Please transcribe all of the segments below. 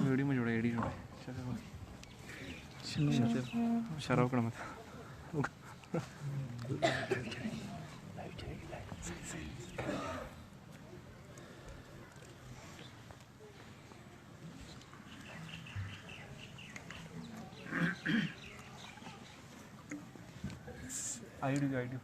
Video میں جوڑے ایڈی جوڑے شراب کڑا مت آئیڈیو آئیڈیو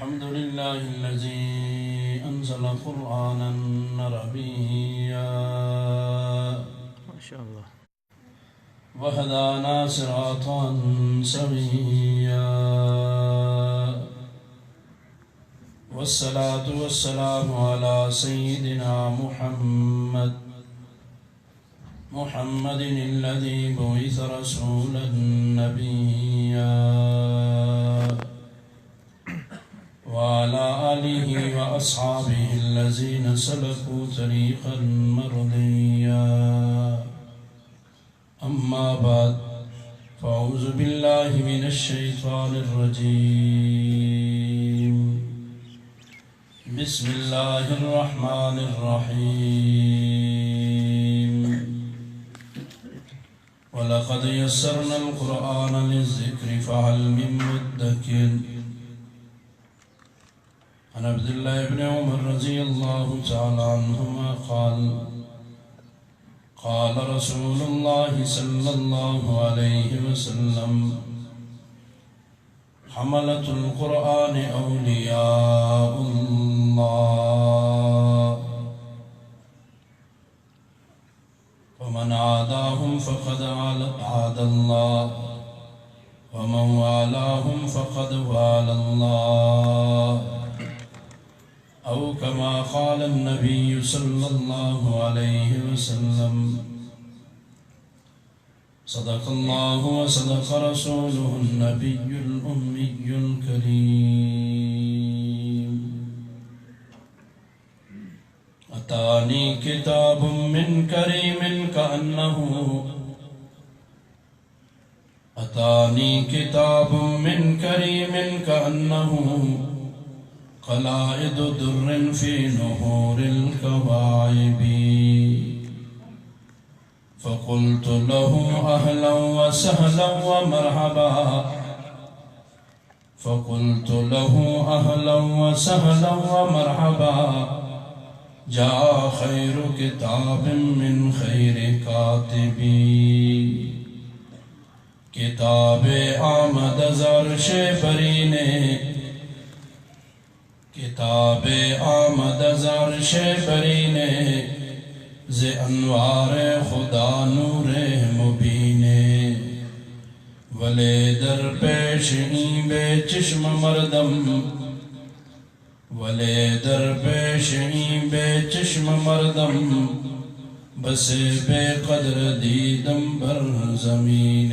الحمد لله الذي أنزل قرآنا عربيا ما شاء الله وهدانا صراطا سويا والصلاة والسلام على سيدنا محمد الذي بعث رسولا نبيا وعلى آله وأصحابه الذين سلكوا طريقا مرضيا أما بعد فأعوذ بالله من الشيطان الرجيم بسم الله الرحمن الرحيم ولقد يسرنا القرآن للذكر فهل من مدكر عن عبد الله بن عمر رضي الله تعالى عنهما قال رسول الله صلى الله عليه وسلم حملة القرآن أولياء الله ومن عاداهم فقد عاد الله ومن والاهم فقد والى الله أو كما قال النبي صلى الله عليه وسلم صدق الله وصدق رسوله النبي الأمي الكريم أتاني كتاب من كريم كأنه أتاني كتاب من كريم كأنه قلائد در في نهور الكواعب فقلت له أهلا وسهلا ومرحبا فقلت له أهلا وسهلا ومرحبا جاء خير كتاب من خير كاتبي کتاب آمد زرش برینِ کتاب آمد زرش برین ز انوار خدا نور مبین ولے در پیش این بے چشم مردم ولے در پیش این بے چشم مردم بس بے قدر دیدم بر زمین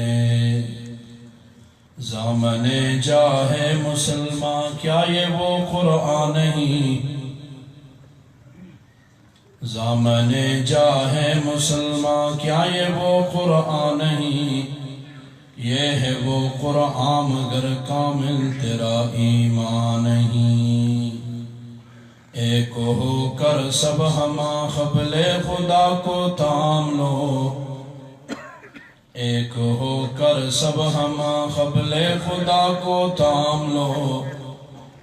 زامن جاہے مسلمان کیا یہ وہ قرآن نہیں زامن جاہے مسلمان کیا یہ وہ قرآن نہیں یہ ہے وہ قرآن مگر کامل تیرا ایمان نہیں ایک ہو کر سب ہما قبل خدا کو تام لو ایک ہو کر سب ہما قبل خدا کو تام لو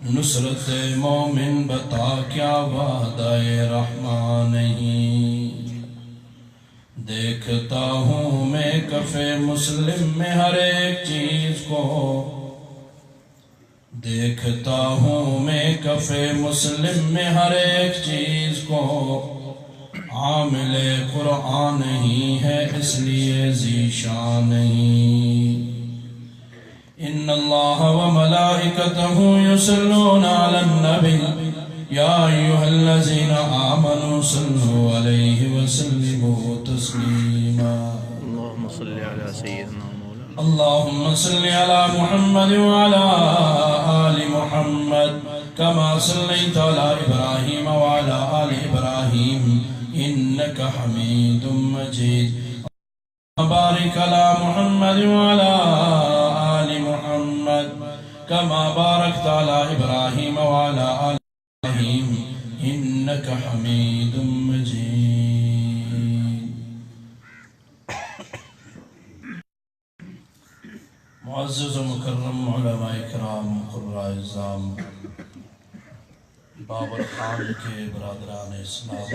نصرت مومن بتا کیا وعدہ رحمان نہیں دیکھتا ہوں میں کف مسلم میں ہر ایک چیز کو دیکھتا ہوں میں کف مسلم میں ہر ایک چیز کو عامل قرآن ہی ہے اس لیے ذیشان نہیں ان اللہ وملائکتہ یصلون علی النبی یا ایھا الذین آمنوا صلوا علیہ وسلموا تسلیما اللهم صل على سيدنا مولانا اللهم صل على محمد وعلى آل محمد كما صليت على إبراهيم وعلى آل إبراهيم إنك حميد مجيد بارك على محمد وعلى آل محمد كما باركت على إبراهيم وعلى آل إبراهيم إنك حميد مجيد معزز و مکرم علماء اکرام قراء اعظام بابر خان کے برادران اسلام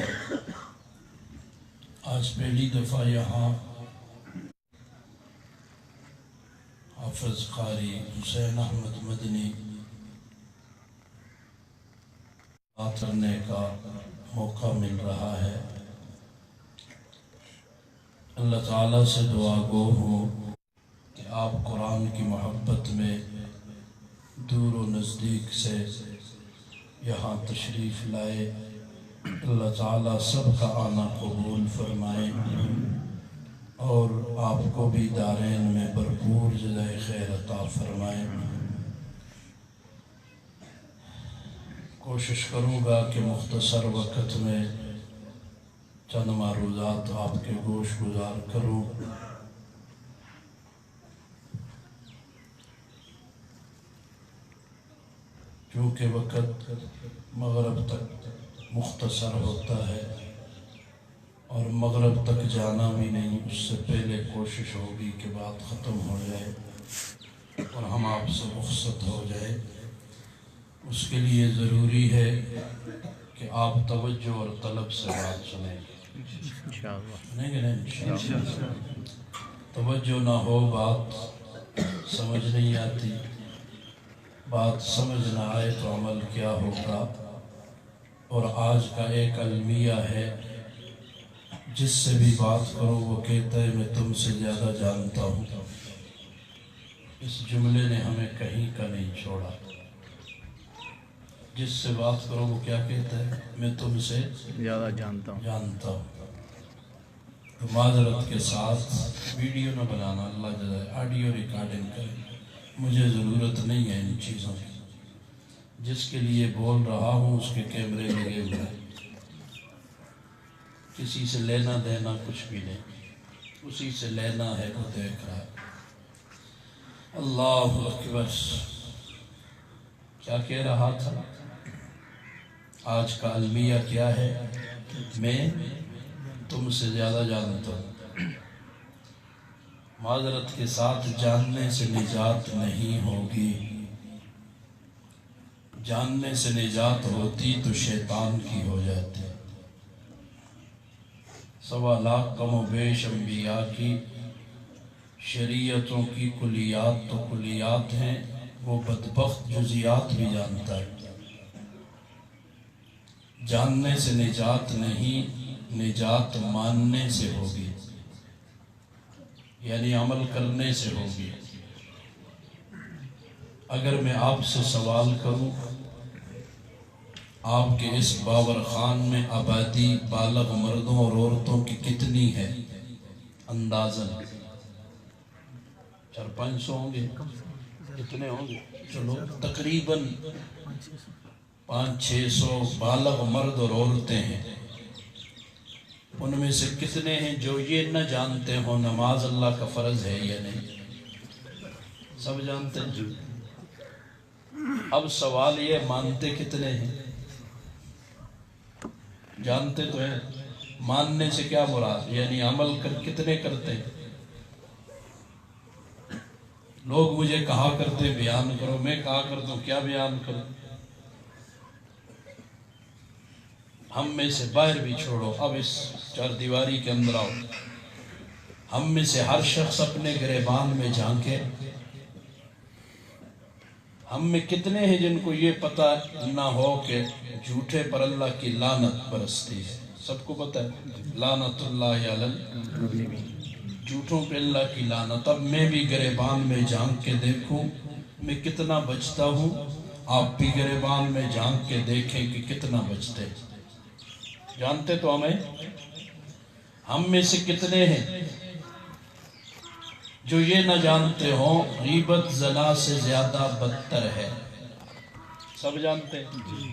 آج پہلی دفعہ یہاں حافظ قاری حسین احمد مدنی بات کرنے کا موقع مل رہا ہے اللہ تعالیٰ سے دعا گو ہوں کہ آپ قرآن کی محبت میں دور و نزدیک سے یہاں تشریف لائے اللہ تعالیٰ سب کا آنا قبول فرمائے اور آپ کو بھی دارین میں بھرپور جزائے خیر عطا فرمائے کوشش کروں گا کہ مختصر وقت میں چند معروضات آپ کے گوش گزار کروں کیونکہ وقت مغرب تک مختصر ہوتا ہے اور مغرب تک جانا بھی نہیں اس سے پہلے کوشش ہوگی کہ بات ختم ہو جائے اور ہم آپ سے رخصت ہو جائے اس کے لیے ضروری ہے کہ آپ توجہ اور طلب سے بات سنیں سنیں گے نہیں توجہ نہ ہو بات سمجھ نہیں آتی بات سمجھ نہ آئے تو عمل کیا ہوگا اور آج کا ایک المیہ ہے جس سے بھی بات کرو وہ کہتا ہے میں تم سے زیادہ جانتا ہوں اس جملے نے ہمیں کہیں کا نہیں چھوڑا جس سے بات کرو وہ کیا کہتا ہے میں تم سے زیادہ جانتا ہوں تو معذرت کے ساتھ ویڈیو نہ بنانا اللہ جزائے آڈیو ریکارڈنگ کرے مجھے ضرورت نہیں ہے ان چیزوں کی جس کے لیے بول رہا ہوں اس کے کیمرے لگے ہوئے کسی سے لینا دینا کچھ بھی نہیں اسی سے لینا ہے وہ دیکھ رہا ہے اللہ اکبر کیا کہہ رہا تھا آج کا المیہ کیا ہے میں تم سے زیادہ جانتا ہوں معذرت کے ساتھ جاننے سے نجات نہیں ہوگی جاننے سے نجات ہوتی تو شیطان کی ہو جاتی 1.25 لاکھ کم و بیش انبیاء کی شریعتوں کی کلیات تو کلیات ہیں وہ بدبخت جزیات بھی جانتا ہے جاننے سے نجات نہیں نجات ماننے سے ہوگی یعنی عمل کرنے سے ہوگی اگر میں آپ سے سوال کروں آپ کے اس باور خان میں آبادی بالغ مردوں اور عورتوں کی کتنی ہے اندازاً 400-500 ہوں گے کتنے ہوں گے چلو تقریباً 500-600 بالغ مرد اور عورتیں ہیں ان میں سے کتنے ہیں جو یہ نہ جانتے ہوں نماز اللہ کا فرض ہے یا نہیں سب جانتے ہیں اب سوال یہ مانتے کتنے ہیں جانتے تو ہیں ماننے سے کیا مراد یعنی عمل کتنے کرتے ہیں لوگ مجھے کہا کرتے بیان کرو میں کہا کرتا ہوں کیا بیان کروں ہم میں سے باہر بھی چھوڑو اب اس چار دیواری کے اندر آؤ ہم میں سے ہر شخص اپنے گریبان میں جھانکے ہم میں کتنے ہیں جن کو یہ پتہ نہ ہو کہ جھوٹے پر اللہ کی لعنت برستی ہے سب کو پتہ ہے لعنت اللہ علی جھوٹوں پہ اللہ کی لعنت. اب میں بھی گریبان میں جھانک کے دیکھوں میں کتنا بچتا ہوں, آپ بھی گریبان میں جھانک کے دیکھیں کہ کتنا بچتے. جانتے تو ہم میں سے کتنے ہیں جو یہ نہ جانتے ہوں غیبت زنا سے زیادہ بدتر ہے؟ سب جانتے ہیں.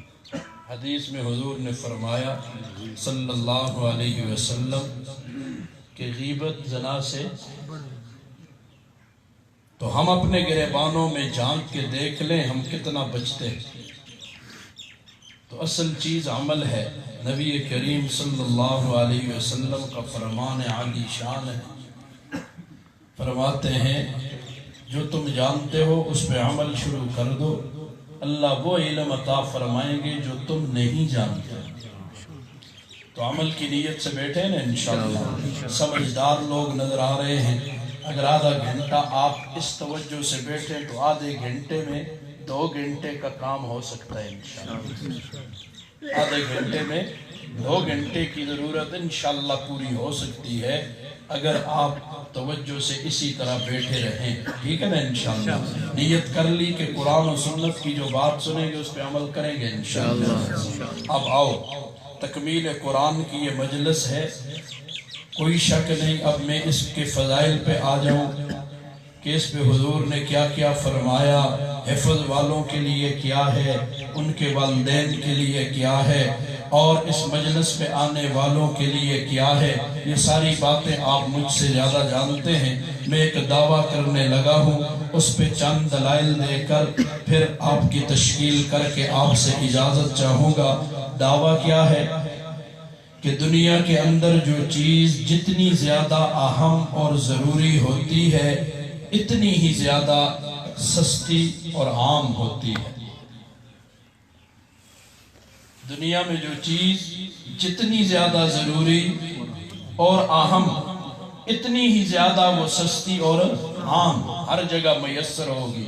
حدیث میں حضور نے فرمایا صلی اللہ علیہ وسلم کہ غیبت زنا سے. تو ہم اپنے گریبانوں میں جھانک کے دیکھ لیں ہم کتنا بچتے ہیں. تو اصل چیز عمل ہے. نبی کریم صلی اللہ علیہ وسلم کا فرمان عالی شان ہے. فرماتے ہیں جو تم جانتے ہو اس پہ عمل شروع کر دو, اللہ وہ علم عطا فرمائیں گے جو تم نہیں جانتے. تو عمل کی نیت سے بیٹھے نا انشاءاللہ. سمجھدار لوگ نظر آ رہے ہیں. اگر آدھا گھنٹہ آپ اس توجہ سے بیٹھیں تو آدھے گھنٹے میں 2 گھنٹے کا کام ہو سکتا ہے انشاءاللہ. آدھے گھنٹے میں 2 گھنٹے کی ضرورت انشاءاللہ پوری ہو سکتی ہے اگر آپ توجہ سے اسی طرح بیٹھے رہیں. ٹھیک ہے نا انشاءاللہ. نیت کر لی کہ قرآن و سنت کی جو بات سنیں گے اس پہ عمل کریں گے انشاءاللہ. اب آؤ تکمیل قرآن کی یہ مجلس ہے, کوئی شک نہیں. اب میں اس کے فضائل پہ آ جاؤں کہ اس پہ حضور نے کیا کیا فرمایا, حفظ والوں کے لیے کیا ہے, ان کے والدین کے لیے کیا ہے, اور اس مجلس پہ آنے والوں کے لیے کیا ہے. یہ ساری باتیں آپ مجھ سے زیادہ جانتے ہیں. میں ایک دعویٰ کرنے لگا ہوں, اس پہ چند دلائل دے کر پھر آپ کی تشکیل کر کے آپ سے اجازت چاہوں گا. دعویٰ کیا ہے کہ دنیا کے اندر جو چیز جتنی زیادہ اہم اور ضروری ہوتی ہے اتنی ہی زیادہ سستی اور عام ہوتی ہے. دنیا میں جو چیز جتنی زیادہ ضروری اور اہم اتنی ہی زیادہ وہ سستی اور عام ہر جگہ میسر ہوگی.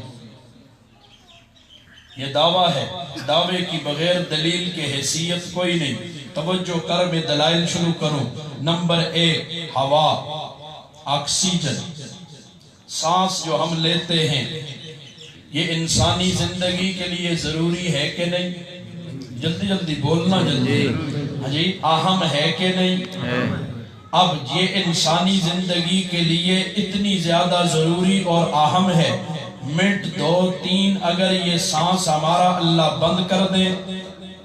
یہ دعویٰ ہے. دعوے کی بغیر دلیل کے حیثیت کوئی نہیں. توجہ کر میں دلائل شروع کروں. نمبر 1 ہوا, آکسیجن, سانس جو ہم لیتے ہیں یہ انسانی زندگی کے لیے ضروری ہے کہ نہیں؟ جلدی جلدی بولنا جلدی. ہاں جی, اہم ہے کہ نہیں؟ اب یہ انسانی زندگی کے لیے اتنی زیادہ ضروری اور اہم ہے. منٹ 2-3 اگر یہ سانس ہمارا اللہ بند کر دے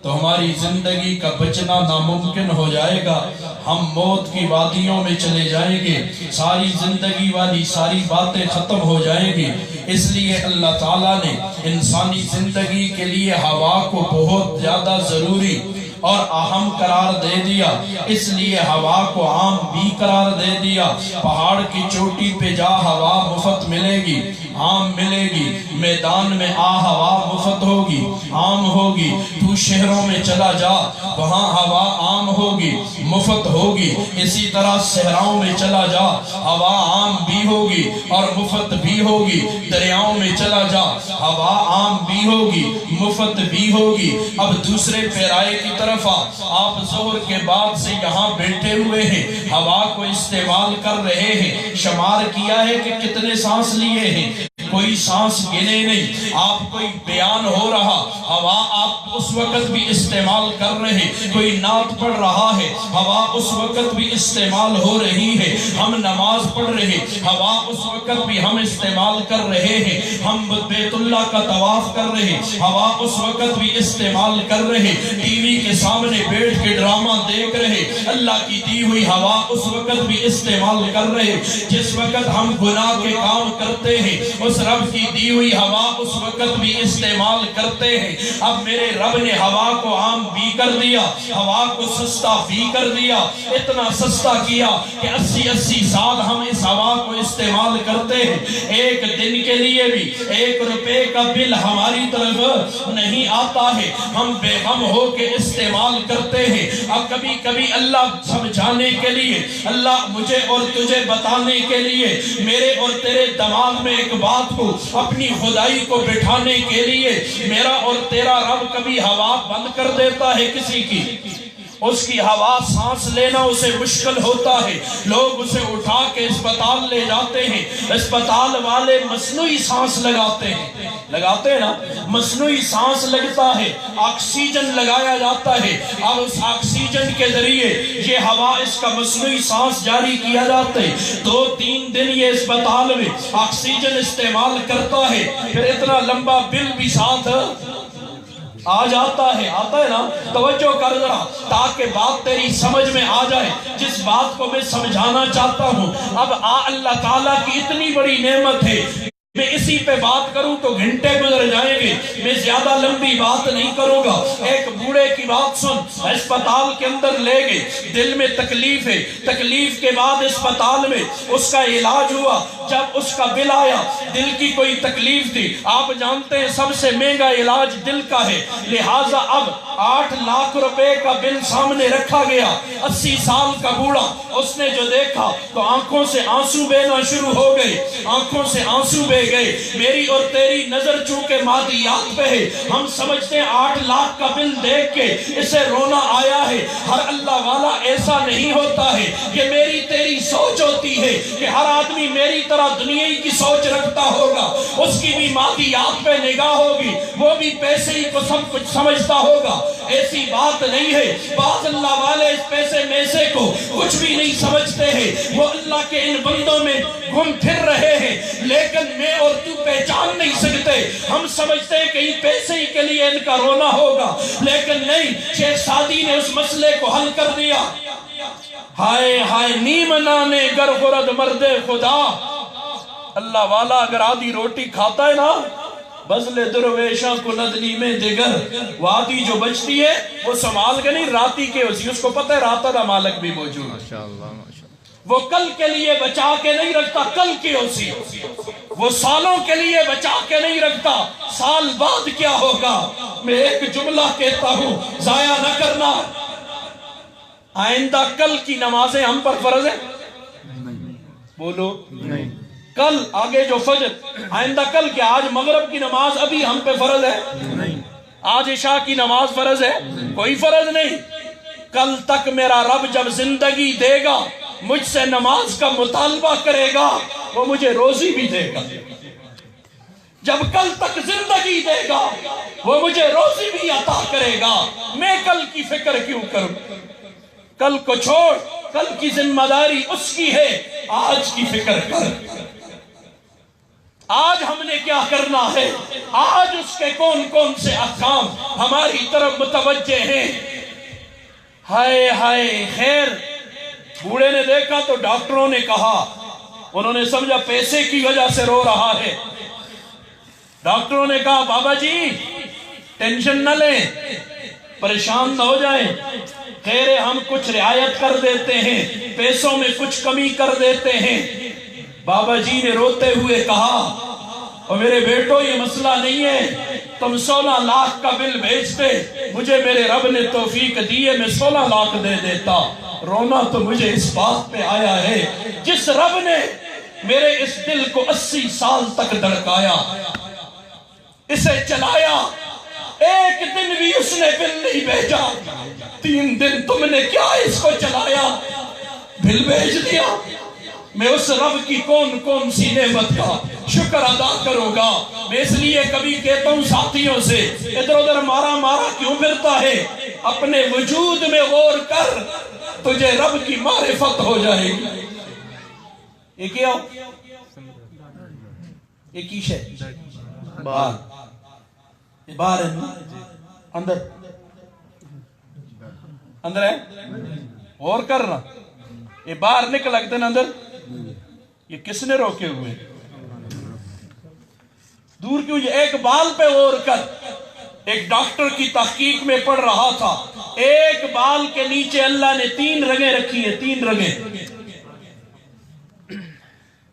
تو ہماری زندگی کا بچنا ناممکن ہو جائے گا. ہم موت کی وادیوں میں چلے جائیں گے. ساری زندگی والی ساری باتیں ختم ہو جائیں گی. اس لیے اللہ تعالیٰ نے انسانی زندگی کے لیے ہوا کو بہت زیادہ ضروری اور اہم قرار دے دیا. اس لیے ہوا کو عام بھی قرار دے دیا. پہاڑ کی چوٹی پہ جا ہوا مفت ملے گی, عام ملے گی. میدان میں آ ہوا مفت ہوگی, عام ہوگی. تو شہروں میں چلا جا وہاں ہوا عام ہوگی, مفت ہوگی. اسی طرح صحراؤں میں چلا جا ہوا عام بھی ہوگی اور مفت بھی ہوگی. دریاؤں میں چلا جا ہوا عام بھی ہوگی, مفت بھی ہوگی. اب دوسرے پیرائے کی طرف آپ ظہر کے بعد سے یہاں بیٹھے ہوئے ہیں, ہوا کو استعمال کر رہے ہیں. شمار کیا ہے کہ کتنے سانس لیے ہیں؟ کوئی سانس گنے نہیں. آپ کوئی بیان ہو رہا, ہوا آپ اس وقت بھی استعمال کر رہے. کوئی نعت پڑھ رہا ہے, ہوا اس وقت بھی استعمال ہو رہی ہے. ہم نماز پڑھ رہے, ہوا اس وقت بھی ہم استعمال کر رہے ہیں. ہم بیت اللہ کا طواف کر رہے, ہوا اس وقت بھی استعمال کر رہے. ٹی وی کے سامنے بیٹھ کے ڈرامہ دیکھ رہے, اللہ کی دی ہوئی ہوا اس وقت بھی استعمال کر رہے. جس وقت ہم گناہ کے کام کرتے ہیں اس رب کی دی ہوئی ہوا اس وقت بھی استعمال کرتے ہیں. اب میرے رب نے ہوا کو عام بھی کر دیا, ہوا کو سستا بھی کر دیا. اتنا سستا کیا کہ 80 سال ہم اس ہوا کو استعمال کرتے ہیں. ایک دن کے لیے بھی 1 روپے کا بل ہماری طرف نہیں آتا ہے. ہم بے غم ہو کے استعمال کرتے ہیں. اب کبھی کبھی اللہ سمجھانے کے لیے, اللہ مجھے اور تجھے بتانے کے لیے میرے اور تیرے دماغ میں ایک بات کو اپنی خدائی کو بٹھانے کے لیے میرا اور تیرا رب کبھی ہوا بند کر دیتا ہے کسی کی. اس کی ہوا سانس لینا اسے مشکل ہوتا ہے، لوگ اسے اٹھا کے اسپتال لے جاتے ہیں، اسپتال والے مصنوعی سانس لگاتے ہیں نا، مصنوعی سانس لگتا ہے، آکسیجن لگایا جاتا ہے، اور اس آکسیجن کے ذریعے یہ ہوا اس کا مصنوعی سانس جاری کیا جاتا ہے، 2-3 دن یہ اسپتال میں آکسیجن استعمال کرتا ہے، پھر اتنا لمبا بل بھی ساتھ آتا ہے نا۔ توجہ کر ذرا تاکہ بات تیری سمجھ میں آ جائے، جس بات کو میں سمجھانا چاہتا ہوں۔ اب اللہ تعالیٰ کی اتنی بڑی نعمت ہے، میں اسی پہ بات کروں تو گھنٹے گزر جائیں گے، میں زیادہ لمبی بات نہیں کروں گا۔ ایک بوڑھے کی بات سن، اسپتال کے اندر لے گئے، دل میں تکلیف ہے، تکلیف کے بعد اسپتال میں اس کا علاج ہوا، جب اس کا بل آیا، دل کی کوئی تکلیف تھی، آپ جانتے ہیں سب سے مہنگا علاج دل کا ہے، لہٰذا اب 8 لاکھ روپے کا بل سامنے رکھا گیا۔ 80 سال کا بوڑھا، اس نے جو دیکھا تو آنکھوں سے آنسو بہنا شروع ہو گئے، آنکھوں سے آنسو بہ گئے۔ میری اور تیری نظر چونکہ مادیات پہ ہے، ہم سمجھتے ہیں 8 لاکھ کا بل دیکھ کے اسے رونا آیا ہے۔ ہر اللہ والا ایسا نہیں ہوتا ہے، یہ میری تیری سوچ ہوتی ہے کہ ہر آدمی میری طرح دنیائی کی سوچ رکھتا ہوگا، اس کی بھی مادیات پہ نگاہ ہوگی، وہ بھی پیسے ہی کو سب کچھ سمجھتا ہوگا۔ ایسی بات نہیں ہے، بعض اللہ والے اس پیسے میسے کو کچھ بھی نہیں سمجھتے ہیں، وہ اللہ کے ان بندوں میں گھوم پھر رہے ہیں، لیکن میں اور تو پہچان نہیں سکتے۔ ہم سمجھتے ہیں کہ یہ پیسے ہی کے لیے ان کا رونا ہوگا، لیکن نہیں، شیخ سعدی نے اس مسئلے کو حل کر دیا۔ ہائے ہائے نیم نانے گر خورد مرد خدا، اللہ والا اگر آدھی روٹی کھاتا ہے نا، بزل درویشاں کو ندنی میں دیگر، وہ آدھی جو بچتی ہے وہ سنبھال کے نہیں، راتی کے اسی، اس کو پتہ ہے راتہ دا مالک بھی موجود ہے، ماشاءاللہ وہ کل کے لیے بچا کے نہیں رکھتا، کل کی اسی، وہ سالوں کے لیے بچا کے نہیں رکھتا، سال بعد کیا ہوگا۔ میں ایک جملہ کہتا ہوں، ضائع نہ کرنا۔ آئندہ کل کی نمازیں ہم پر فرض ہے؟ بولو نہیں، کل آگے جو فجر، آئندہ کل کیا؟ آج مغرب کی نماز ابھی ہم پہ فرض ہے؟ نہیں، آج عشاء کی نماز فرض ہے؟ کوئی فرض نہیں۔ کل تک میرا رب جب زندگی دے گا، مجھ سے نماز کا مطالبہ کرے گا، وہ مجھے روزی بھی دے گا۔ جب کل تک زندگی دے گا، وہ مجھے روزی بھی عطا کرے گا۔ میں کل کی فکر کیوں کروں؟ کل کو چھوڑ، کل کی ذمہ داری اس کی ہے، آج کی فکر کر۔ آج ہم نے کیا کرنا ہے، آج اس کے کون کون سے احکام ہماری طرف متوجہ ہیں۔ ہائے ہائے، خیر بوڑھے نے دیکھا تو ڈاکٹروں نے کہا، انہوں نے سمجھا پیسے کی وجہ سے رو رہا ہے۔ ڈاکٹروں نے کہا بابا جی ٹینشن نہ لیں، پریشان نہ ہو جائیں، خیر ہم کچھ رعایت کر دیتے ہیں، پیسوں میں کچھ کمی کر دیتے ہیں۔ بابا جی نے روتے ہوئے کہا، اور میرے بیٹو یہ مسئلہ نہیں ہے، تم 16 لاکھ کا بل بھیجتے، مجھے میرے رب نے توفیق دی ہے، میں 16 لاکھ دے دیتا۔ رونا تو مجھے اس بات پہ آیا ہے، جس رب نے میرے اس دل کو 80 سال تک دھڑکایا، اسے چلایا، ایک دن بھی اس نے بل نہیں بھیجا، 3 دن تم نے کیا اس کو چلایا، بل بھیج دیا۔ میں اس رب کی کون کون سی نعمت کا شکر ادا کروں گا۔ میں اس لیے کبھی کہتا ہوں ساتھیوں سے، ادھر ادھر مارا مارا کیوں پھرتا ہے، اپنے وجود میں غور کر، تجھے رب کی معرفت ہو جائے گی۔ یہ کیا ہو؟ یہ کی شے؟ بار بار ہے نا؟ اندر اندر ہے؟ غور کرنا، یہ باہر نکل لگتے نا اندر، یہ کس نے روکے ہوئے؟ دور کیوں؟ یہ ایک بال پہ غور کر۔ ایک ڈاکٹر کی تحقیق میں پڑھ رہا تھا، ایک بال کے نیچے اللہ نے 3 رگیں رکھی ہیں، 3 رگیں۔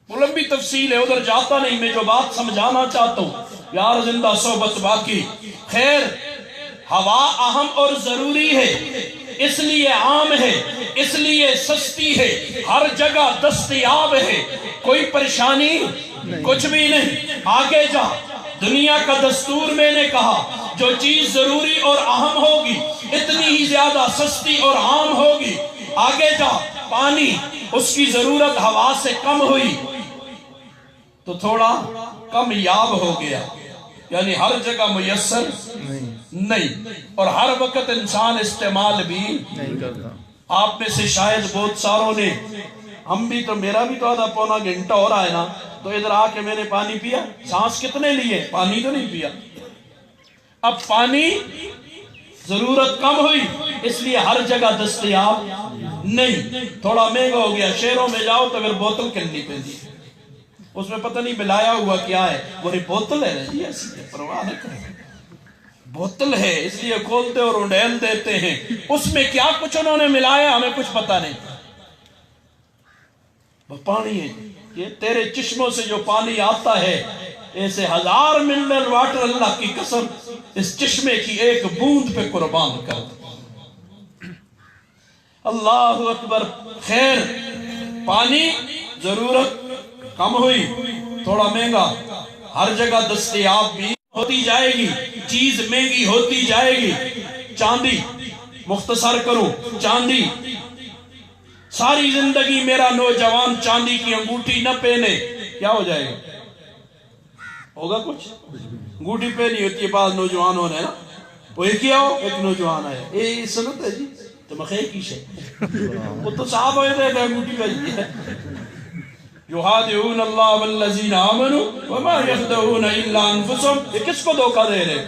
لمبی تفصیل ہے، ادھر جاتا نہیں، میں جو بات سمجھانا چاہتا ہوں، یار زندہ صحبت باقی۔ خیر، ہوا اہم اور ضروری ہے، اس لیے عام ہے، اس لیے سستی ہے، ہر جگہ دستیاب ہے، کوئی پریشانی کچھ بھی نہیں۔ آگے جا، دنیا کا دستور میں نے کہا جو چیز ضروری اور اہم ہوگی اتنی ہی زیادہ سستی اور عام ہوگی. آگے جا پانی اس کی ضرورت ہوا سے کم ہوئی تو تھوڑا کم یاب ہو گیا، یعنی ہر جگہ میسر نہیں اور ہر وقت انسان استعمال بھی نہیں کرتا. آپ میں سے شاید بہت ساروں نے، ہم بھی تو، میرا بھی تو آدھا پونا گھنٹہ ہو رہا ہے نا، تو ادھر آ کے میں نے پانی پیا، سانس کتنے لیے، پانی تو نہیں پیا. اب پانی ضرورت کم ہوئی اس لیے ہر جگہ دستیاب نہیں، تھوڑا مہنگا ہو گیا. شہروں میں جاؤ تو پھر بوتل کرنی پڑتی، اس میں پتہ نہیں ملایا ہوا کیا ہے، وہ بوتل ہے جی، ایسی پرواہ نہ کریں، بوتل ہے اس لیے کھولتے اور انڈیل دیتے ہیں. اس میں کیا کچھ انہوں نے ملایا ہمیں کچھ پتہ نہیں. وہ پانی ہے، یہ تیرے چشموں سے جو پانی آتا ہے ایسے 1000 منرل واٹر اللہ کی قسم اس چشمے کی ایک بوند پہ قربان کر دے. اللہ اکبر. خیر پانی ضرورت کم ہوئی، تھوڑا مہنگا، ہر جگہ دستیاب بھی ہوتی جائے گی، چیز مہنگی ہوتی جائے گی. چاندی، مختصر کروں، چاندی، ساری زندگی میرا نوجوان چاندی کی انگوٹھی نہ پہنے کیا ہو جائے گا؟ ہوگا کچھ؟ انگوٹھی پہنی ہوتی ہے بعض نوجوانوں نے نا، وہ ایک کیا ہو، ایک نوجوان آیا، یہ سنت ہے جی، تو مخیق کی شے وہ تو صاحب ہوئے تھے انگوٹھی پہنی ہے. یحادعون اللہ والذین آمنوا وما یخدعون الا انفسهم. یہ کس کو دھوکہ دے رہے،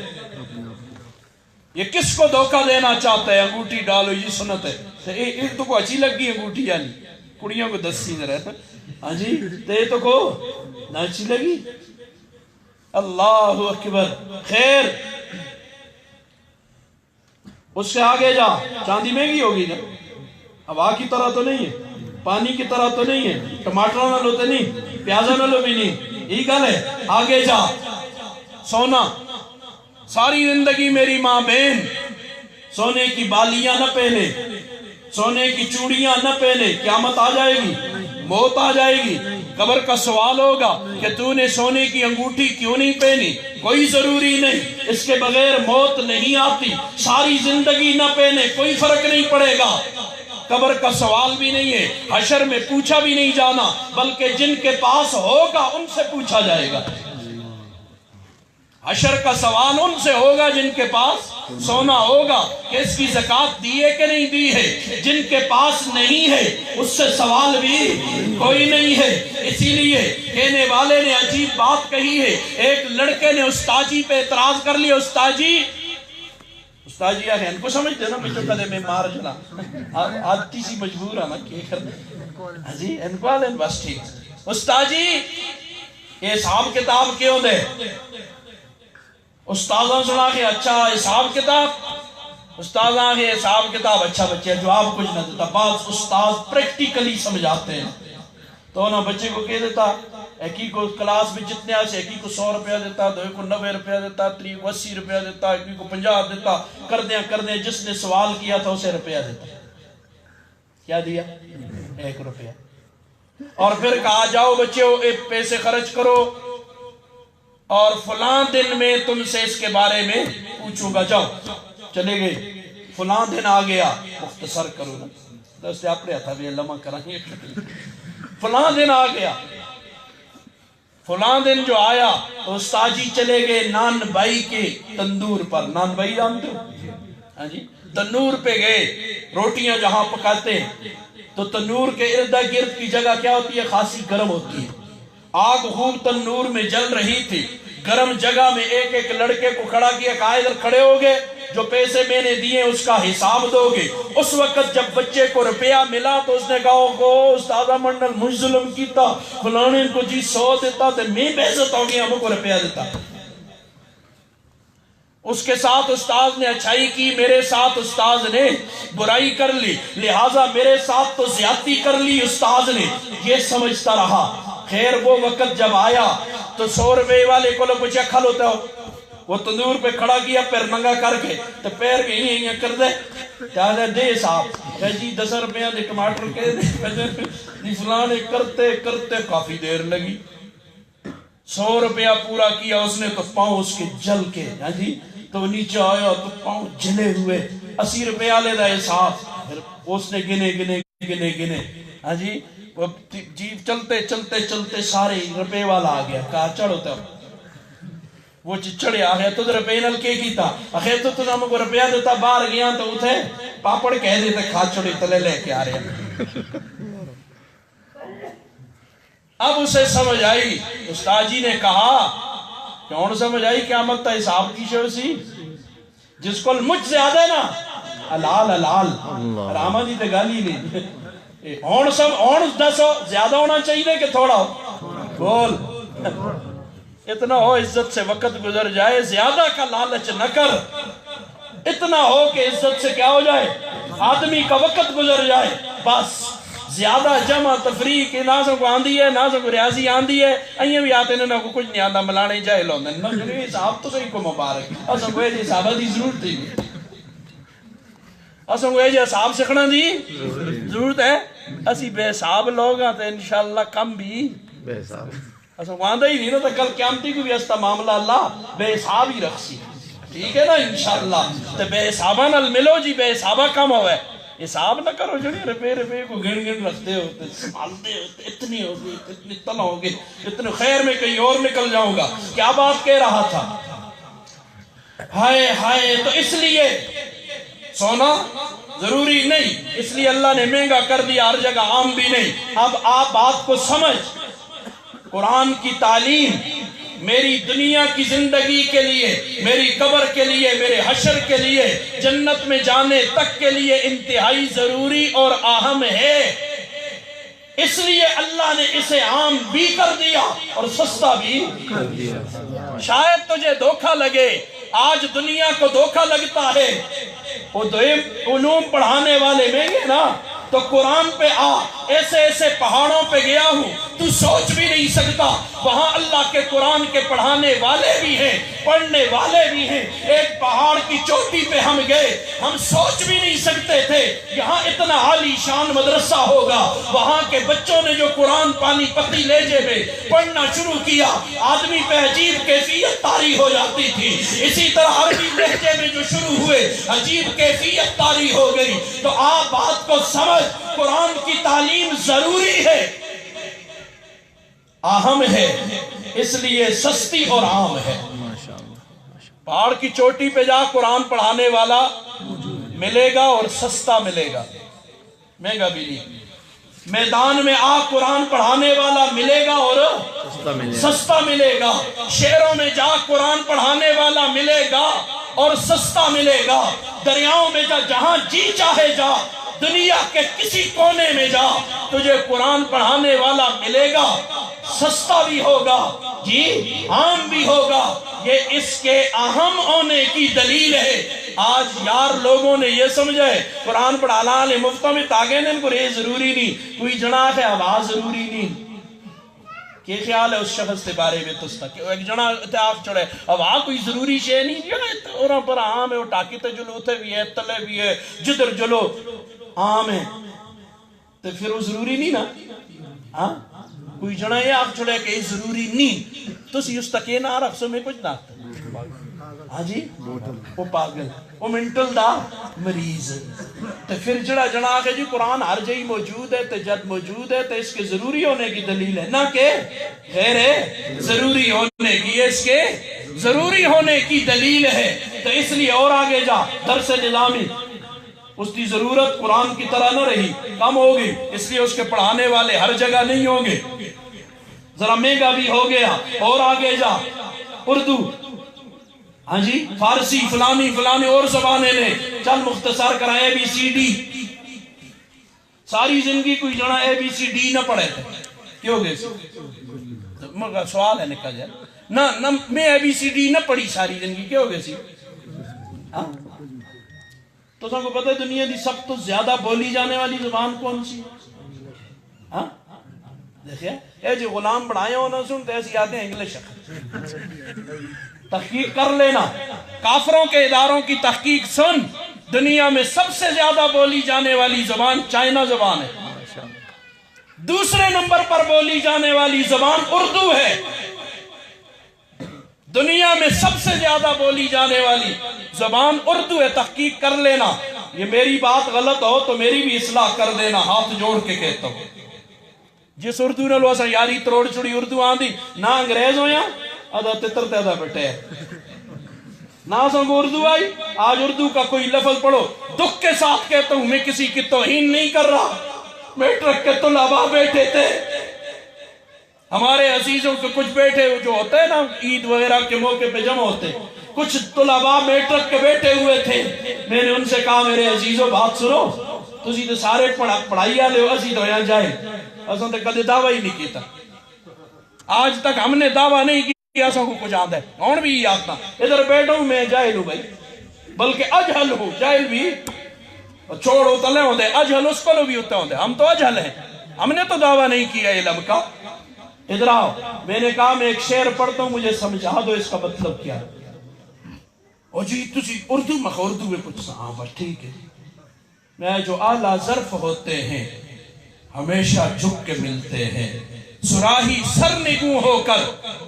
یہ کس کو دھوکہ دینا چاہتا ہے؟ انگوٹھی ڈالو، یہ سنت ہے. ایک تو کو اچھی لگ گئی انگوٹھی، یعنی کڑیوں کو دسی نہ رہتا، ہاں جی، تو یہ تو کو نہ اچھی لگی. اللہ اکبر. خیر اس سے آگے جا، چاندی مہنگی ہوگی نا، ہوا کی طرح تو نہیں ہے، پانی کی طرح تو نہیں ہے، ٹماٹر نہ لو تو نہیں، پیازا نہ لو بھی نہیں، یہی گل ہے. آگے جا سونا، ساری زندگی میری ماں بہن سونے کی بالیاں نہ پہنے، سونے کی چوڑیاں نہ پہنے، قیامت آ جائے گی، موت آ جائے گی، قبر کا سوال ہوگا کہ تو نے سونے کی انگوٹھی کیوں نہیں پہنی؟ کوئی ضروری نہیں، اس کے بغیر موت نہیں آتی. ساری زندگی نہ پہنے کوئی فرق نہیں پڑے گا، قبر کا سوال بھی نہیں ہے، حشر میں پوچھا بھی نہیں جانا، بلکہ جن کے پاس ہوگا ان سے پوچھا جائے گا. حشر کا سوال ان سے ہوگا جن کے پاس سونا ہوگا کہ اس کی زکوٰۃ دی ہے کہ نہیں دی ہے. جن کے پاس نہیں ہے اس سے سوال بھی کوئی نہیں ہے. اسی لیے کہنے والے نے عجیب بات کہی ہے. ایک لڑکے نے استاجی پہ اعتراض کر لیا، استاجی آگے ان کو سمجھتے نا بچوں کدے میں مار جنا آدتی سی مجبور ہے نا کیا کرنے جی ان کو آلین بس ٹھیک. استاجی یہ حساب کتاب کیوں دے؟ استاذہ سنا کہ اچھا حساب کتاب، استاذہ کے حساب کتاب اچھا بچے جواب کچھ نہ دیتا. بعض استاذ پریکٹیکلی سمجھاتے ہیں تو انہوں بچے کو کہہ دیتا، ایکی کو کلاس میں جتنے آسے ایکی کو 100 روپیہ دیتا، دوئے کو 90 روپیہ دیتا، تری کو 80 روپیہ دیتا، ایکی کو 50 دیتا، کر دیں جس نے سوال کیا تھا اسے روپیہ دیتا. کیا دیا؟ 1 روپیہ. اور پھر کہا جاؤ بچے پیسے خرچ کرو اور فلاں دن میں تم سے اس کے بارے میں پوچھوں گا. جاؤ چلے گئے، فلاں دن آ گیا، مختصر کرو نا دوستے اپنے تھا بھی لمحہ کرائیں. فلاں دن آ گیا، فلاں دن جو آیا تو استاجی چلے گئے نان بائی کے تندور پر. نان بائی جانتے ہو؟ ہاں جی، تنور پہ گئے، روٹیاں جہاں پکاتے ہیں تو تنور کے ارد گرد کی جگہ کیا ہوتی ہے؟ خاصی گرم ہوتی ہے. آگ خوب تنور میں جل رہی تھی. گرم جگہ میں ایک ایک لڑکے کو کھڑا کیا، کہا ادھر کھڑے ہو گئے، جو پیسے میں نے دیے اس کا حساب دو گے. اس وقت جب بچے کو روپیہ ملا تو اس نے کہا کہ استاذہ منڈل مجھ ظلم کیتا، فلانے کو جی 100 دیتا تو میں بےعزت ہو گیا، ہم کو روپیہ دیتا. اس کے ساتھ استاذ نے اچھائی کی، میرے ساتھ استاذ نے برائی کر لی، لہٰذا میرے ساتھ تو زیادتی کر لی استاذ نے. یہ سمجھتا رہا. خیر وہ وقت جب آیا تو 100 روپے والے کو لوگ پوچھا کھل ہوتا ہو، وہ تندور پہ کھڑا کیا پیر ننگا کر کے تو پیر کے ہی کر دے چاہتے دے صاحب کہ جی 10 روپیہ دے ٹماٹر کے دے فلانے کرتے کرتے کافی دیر لگی. 100 روپیہ پورا کیا اس نے تو پاؤں اس کے جل کے، ہاں جی، تو نیچے آیا تو پاؤں جلے ہوئے 80 روپیہ لے دا حساب. پھر اس نے گنے. ہاں جی جیپ چلتے سارے روپے والا آ گیا. کہا چڑھو تب. وہ چڑھے آ گیا. تو روپے نال کے کیتا اخیر تو تم ہم کو روپیہ دیتا باہر گیا تو اتھے پاپڑ کہہ دیتے کھا چھوڑی تلے لے کے آ رہے ہیں. اب اسے سمجھ آئی. استاد جی نے کہا کہ اور سمجھ آئی قیامت تا حساب کی شو سی جس کو مجھ زیادہ ہے نا حلال حرامہ دی تے گالی نہیں. اور دسو زیادہ ہونا چاہیے کہ تھوڑا ہو. بول اتنا ہو عزت سے وقت گزر جائے. زیادہ کا لالچ نہ کر. اتنا ہو کہ عزت سے کیا ہو جائے آدمی کا وقت گزر جائے. بس زیادہ جمع تفریق نازوں کو آندھی ہے نازوں کو ریاضی آندھی ہے. ایئے بھی آتے ہیں نہ کو کچھ نہیں آندھا ملانے جائے لوندے نہ جنوی صاحب تو صحیح کو مبارک. اساں کو یہ صحابہ دی ضرورت ہی نہیں. اساں کو یہ صاحب سکھنا دی ضرورت ہے. اسی بے صاحب لوگ ہیں تو انشاءاللہ کم بھی بے صاحب اساں کو آندھا ہی نہیں نا. تو کل قیامتی کو بھی استا معاملہ اللہ بے صاحب ہی رکھ سی. ٹھیک ہے نا انشاءاللہ. تو بے صحابہ نال ملو جی. بے صحابہ کم ہوئے حساب نہ کرو. جڑی روپے کو گن رکھتے ہوتے سنبھالتے ہوتے اتنی ہوگی اتنی تلا ہوگی اتنے خیر میں کہیں اور نکل جاؤں گا. کیا بات کہہ رہا تھا. ہائے تو اس لیے سونا ضروری نہیں. اس لیے اللہ نے مہنگا کر دیا ہر جگہ عام بھی نہیں. اب آپ بات کو سمجھ. قرآن کی تعلیم میری دنیا کی زندگی کے لیے میری قبر کے لیے میرے حشر کے لیے جنت میں جانے تک کے لیے انتہائی ضروری اور اہم ہے. اس لیے اللہ نے اسے عام بھی کر دیا اور سستا بھی کر دیا. شاید تجھے دھوکہ لگے. آج دنیا کو دھوکہ لگتا ہے. وہ علوم پڑھانے والے مہنگے نا تو قرآن پہ آ. ایسے پہاڑوں پہ گیا ہوں تو سوچ بھی نہیں سکتا. وہاں اللہ کے قرآن کے پڑھانے والے بھی ہیں پڑھنے والے بھی ہیں. ایک پہاڑ کی چوٹی پہ ہم گئے. ہم سوچ بھی نہیں سکتے تھے یہاں اتنا عالی شان مدرسہ ہوگا. وہاں کے بچوں نے جو قرآن پانی پتی لہجے میں پڑھنا شروع کیا آدمی پہ عجیب کیفیت طاری ہو جاتی تھی. اسی طرح عربی لہجے میں جو شروع ہوئے عجیب کیفیت طاری ہو گئی. تو آپ بات کو سمجھ. قرآن کی تعلیم ضروری ہے اہم ہے اس لیے سستی اور عام ہے. پہاڑ کی چوٹی پہ جا قرآن پڑھانے والا ملے گا اور سستا ملے گا مہنگا بھی نہیں. میدان میں آ قرآن پڑھانے والا ملے گا اور سستا ملے گا. شہروں میں جا قرآن پڑھانے والا ملے گا اور سستا ملے گا. دریاؤں میں جا جہاں جی چاہے جا دنیا کے کسی کونے میں جا تجھے قرآن پڑھانے والا ملے گا. سستا بھی ہوگا جی عام بھی ہوگا. یہ اس کے اہم ہونے کی دلیل ہے. آج یار لوگوں نے یہ سمجھا ہے قرآن پڑھانا لے مفتہ میں تاگے نے ان کو رے ضروری نہیں. کوئی جناح ہے آواز ضروری نہیں. کیا خیال ہے اس شخص کے بارے میں تستا کہ ایک جنا اتحاف چڑھے آواز کوئی ضروری شے نہیں. اور پر عام ہے وہ ٹاکی تے جلو تے بھی ہے تلے بھی ہے جدر جلو عام ہے تو پھر وہ ضروری نہیں نا. ہاں کوئی جنا یہ آپ چھڑے کہ ضروری نہیں. تو سی اس تک یہ نہ رکھ سو میں کچھ نہ ہاں جی وہ پاگل وہ منٹل دا مریض. تو پھر جڑا جنا کہ جی قرآن ہر جگہ موجود ہے تو جد موجود ہے تو اس کے ضروری ہونے کی دلیل ہے نہ کہ غیر ضروری ہونے کی. اس کے ضروری ہونے کی دلیل ہے. تو اس لیے اور آگے جا درس نظامی اس کی ضرورت قرآن کی طرح نہ رہی کم ہوگی. اس لیے اس کے پڑھانے والے ہر جگہ نہیں ہوں گے. ذرا مہنگا بھی ہو گیا. اور آگے جا اردو ہاں جی فارسی فلانی اور زبانیں نے چل مختصر کرا اے بی سی ڈی. ساری زندگی کوئی جنا اے بی سی ڈی نہ پڑھے تھے کیوں گے سوال ہے نکل جائے نہ میں اے بی سی ڈی نہ پڑھی ساری زندگی کیوں گے سی. تو سب کو پتہ ہے دنیا دی سب تو زیادہ بولی جانے والی زبان کون سی. ہاں دیکھیں اے جو غلام بڑھائے ہو نہ سنتے ایسی آتے ہیں انگلش. تحقیق کر لینا کافروں کے اداروں کی تحقیق سن. دنیا میں سب سے زیادہ بولی جانے والی زبان چائنا زبان ہے. دوسرے نمبر پر بولی جانے والی زبان اردو ہے. دنیا میں سب سے زیادہ بولی جانے والی زبان اردو ہے، تحقیق کر لینا، یہ میری بات غلط ہو تو میری بھی اصلاح کر دینا، ہاتھ جوڑ کے کہتا ہوں۔ جس اردو نے لو اسا یاری تروڑ چھڑی اردو آندھی نہ انگریز ہویا ادا تتر تیدا بیٹھے نہ سنگو اردو آئی۔ آج اردو کا کوئی لفظ پڑھو، دکھ کے ساتھ کہتا ہوں میں کسی کی توہین نہیں کر رہا، میٹرک کے طلباء بیٹھے تھے، ہمارے عزیزوں کے کچھ بیٹھے جو ہوتے ہیں نا عید وغیرہ کے موقع پہ جمع ہوتے، کچھ طلباء میٹرک کے بیٹھے ہوئے تھے، میں نے ان سے کہا میرے عزیزوں بات سنو، تسی تو سارے پڑھائی والے ہو، اسی تو یہاں جائے اساں تے کدے دعویٰ ہی نہیں کیتا، آج تک ہم نے دعویٰ نہیں کیا اساں کو کچھ آتا ہے، کون بھی یہ آتا ادھر بیٹھا ہوں میں جاہل ہوں بھائی، بلکہ اجہل ہوں، جاہل بھی چھوڑو تلے ہوندے، اجہل اس کو بھی ہوتا ہوندے، ہم تو اجہل ہیں، ہم نے تو دعویٰ نہیں کیا علم کا۔ ادھر آؤ، میں نے کہا میں ایک شعر پڑھتا ہوں مجھے سمجھا دو اس کا مطلب کیا ہے۔ اور جی تسی اردو اردو میں کچھ ہاں بس ٹھیک ہے، میں جو اعلیٰ ظرف ہوتے ہیں ہمیشہ جھک کے ملتے ہیں، سراہی سر نگوں ہو کر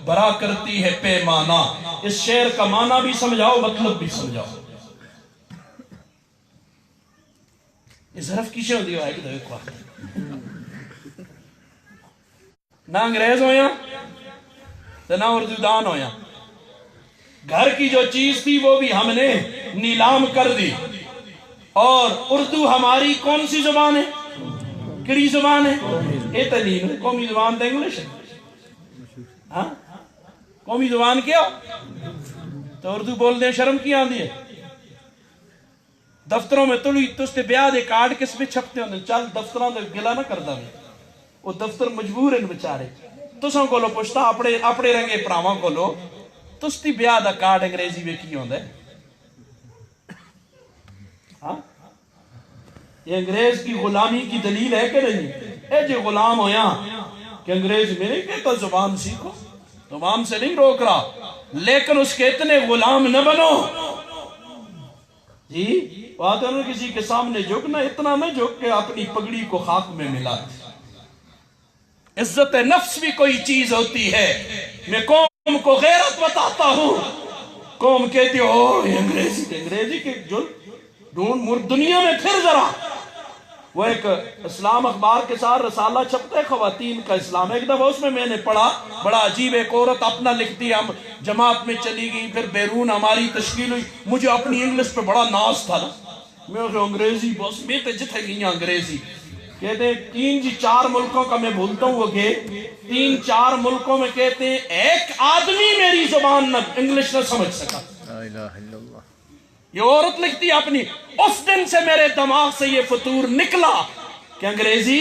برا کرتی ہے پیمانہ۔ اس شعر کا معنی بھی سمجھاؤ مطلب بھی سمجھاؤ۔ یہ ظرف کی شعر دیو ہے کہ ایک وقت نہ انگریز ہویا نہ اردو دان ہویا، گھر کی جو چیز تھی وہ بھی ہم نے نیلام کر دی، اور اردو ہماری کون سی زبان ہے؟ کڑی زبان ہے؟ یہ تو نہیں قومی زبان تو انگلش ہے، ہاں قومی زبان کیا تو اردو بول دیں شرم کی آندھی ہے۔ دفتروں میں تلوی تستے بیاد ایک کارڈ کس میں چھپتے ہوندے، چل دفتروں دے گلا نہ کردہ میں، وہ دفتر مجبور ہیں بچارے، تسوں کو لو پوچھتا اپنے رنگے پراواں کو لو تستی بیاد کارڈ انگریزی میں کی ہوندے، ہاں یہ انگریز کی غلامی کی دلیل ہے کہ نہیں؟ اے جو غلام ہویا کہ انگریز میں نہیں کہتا زبان سیکھو، زبان سے نہیں روک رہا، لیکن اس کے اتنے غلام نہ بنو جی، بات ہے انہوں کسی کے سامنے جھکنا، اتنا نہ جھک کہ اپنی پگڑی کو خاک میں ملا۔ عزت نفس بھی کوئی چیز ہوتی ہے، میں قوم کو غیرت بتاتا ہوں، قوم کہتی ہو انگریزی کے جو ڈھونڈ مر دنیا میں پھر ذرا، وہ ایک اسلام اخبار کے ساتھ رسالہ چھپتا ہے خواتین کا اسلام، ایک دفعہ اس میں نے پڑھا بڑا عجیب، ایک عورت اپنا لکھتی، ہم جماعت میں چلی گئی، پھر بیرون ہماری تشکیل ہوئی، مجھے اپنی انگلش پہ بڑا ناز تھا نا، میں انگریزی بس میں تے جتھے گئی انگریزی کہتے ہیں 3-4 ملکوں کا میں بھولتا ہوں وہ کہ 3-4 ملکوں میں کہتے ہیں ایک آدمی میری زبان نہ انگلش نہ سمجھ سکا، لا الہ الا اللہ۔ یہ عورت لکھتی اپنی، اس دن سے میرے دماغ سے یہ فطور نکلا کہ انگریزی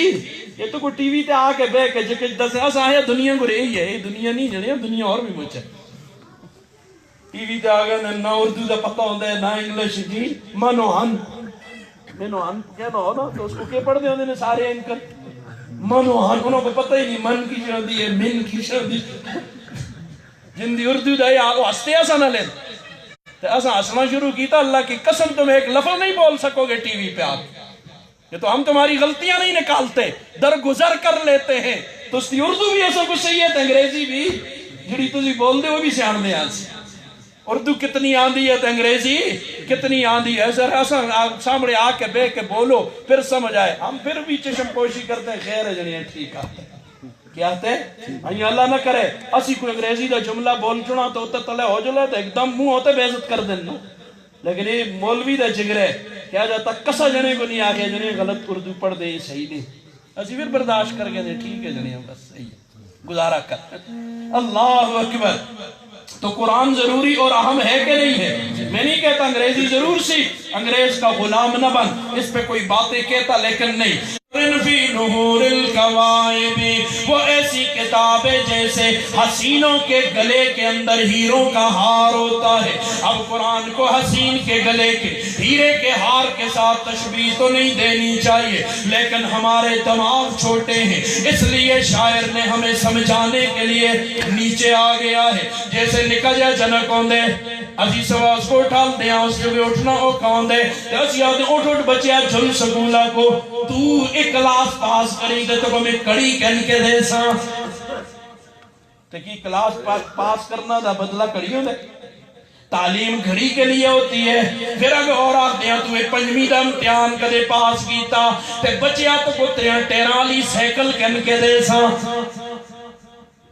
یہ تو کوئی ٹی وی تے آ کے بے کے جکج دس ایسا ہے دنیا کو رہی ہے، یہ دنیا نہیں جڑی دنیا اور بھی مجھے ٹی وی تے آ گئے نہ اردو دا پتہ ہوندہ ہے نہ انگلش، جی منو ہن کہنا ہو نا تو اس کو کیا پڑھ دے ہوندے نے سارے انکر منو ہن، انہوں کو پتہ ہی نہیں من کی شردی ہے من کی شردی، جن دی اردو دا یا وہ ہستے ایسا نہ لیں تو ایسا ہسنا شروع کیتا، اللہ کی قسم تم ایک لفظ نہیں بول سکو گے ٹی وی پہ آپ، یہ تو ہم تمہاری غلطیاں نہیں نکالتے، درگزر کر لیتے ہیں، تو اس دی اردو بھی ایسا کچھ صحیح ہے، انگریزی بھی جڑی تُسی بول دے وہ بھی سیان دے آج اردو کتنی آندھی ہے تو انگریزی کتنی آندھی ہے، ذرا سامنے آ کے بے کے بولو پھر سمجھ آئے، ہم پھر بھی چشم پوشی کرتے ہیں، خیر ہے جنہیں ٹھیک آتے ہیں، کیا آتے ہیں اللہ نہ کرے اسی کوئی انگریزی دا جملہ بول چنا تو ہوتا تلے ہو جلے تو ایک دم منہ ہوتے بے عزت کر دینا، لیکن یہ مولوی دا جگرے کیا جاتا کسا جنے کو نہیں آگے جنہیں غلط اردو پڑھ دے یہ صحیح نہیں، اسی پھر برداشت کر کے دے ٹھیک ہے جنہیں بس صحیح ہے گزارا کر۔ اللہ اکبر، تو قرآن ضروری اور اہم ہے کہ نہیں ہے؟ میں نہیں کہتا انگریزی ضرور سیکھ، انگریز کا غلام نہ بن، اس پہ کوئی باتیں کہتا لیکن نہیں۔ فی نحور القوائب، وہ ایسی کتابیں جیسے حسینوں کے گلے کے اندر ہیروں کا ہار ہوتا ہے۔ اب قرآن کو حسین کے گلے کے ہیرے کے ہار کے ساتھ تشبیہ تو نہیں دینی چاہیے، لیکن ہمارے دماغ چھوٹے ہیں، اس لیے شاعر نے ہمیں سمجھانے کے لیے نیچے آ گیا ہے، جیسے نکل جائے جنک ہوندے اسی سواز کو اٹھال دیا، اس جو بھی اٹھنا ہو کون دے اسی آدھے اٹھ بچیا جھل سکولہ کو، تو ایک کلاس پاس کری دے تو میں کڑی کہن کے دے سا، تو کی کلاس پاس کرنا دا بدلہ کڑی ہوتا ہے؟ تعلیم گھڑی کے لیے ہوتی ہے. پھر اگر اور آتے ہیں تو پنجمی دا امتحان کدے پاس کیتا تے بچیا تو کتے ہیں ٹیرالی سیکل کن کے دے سا.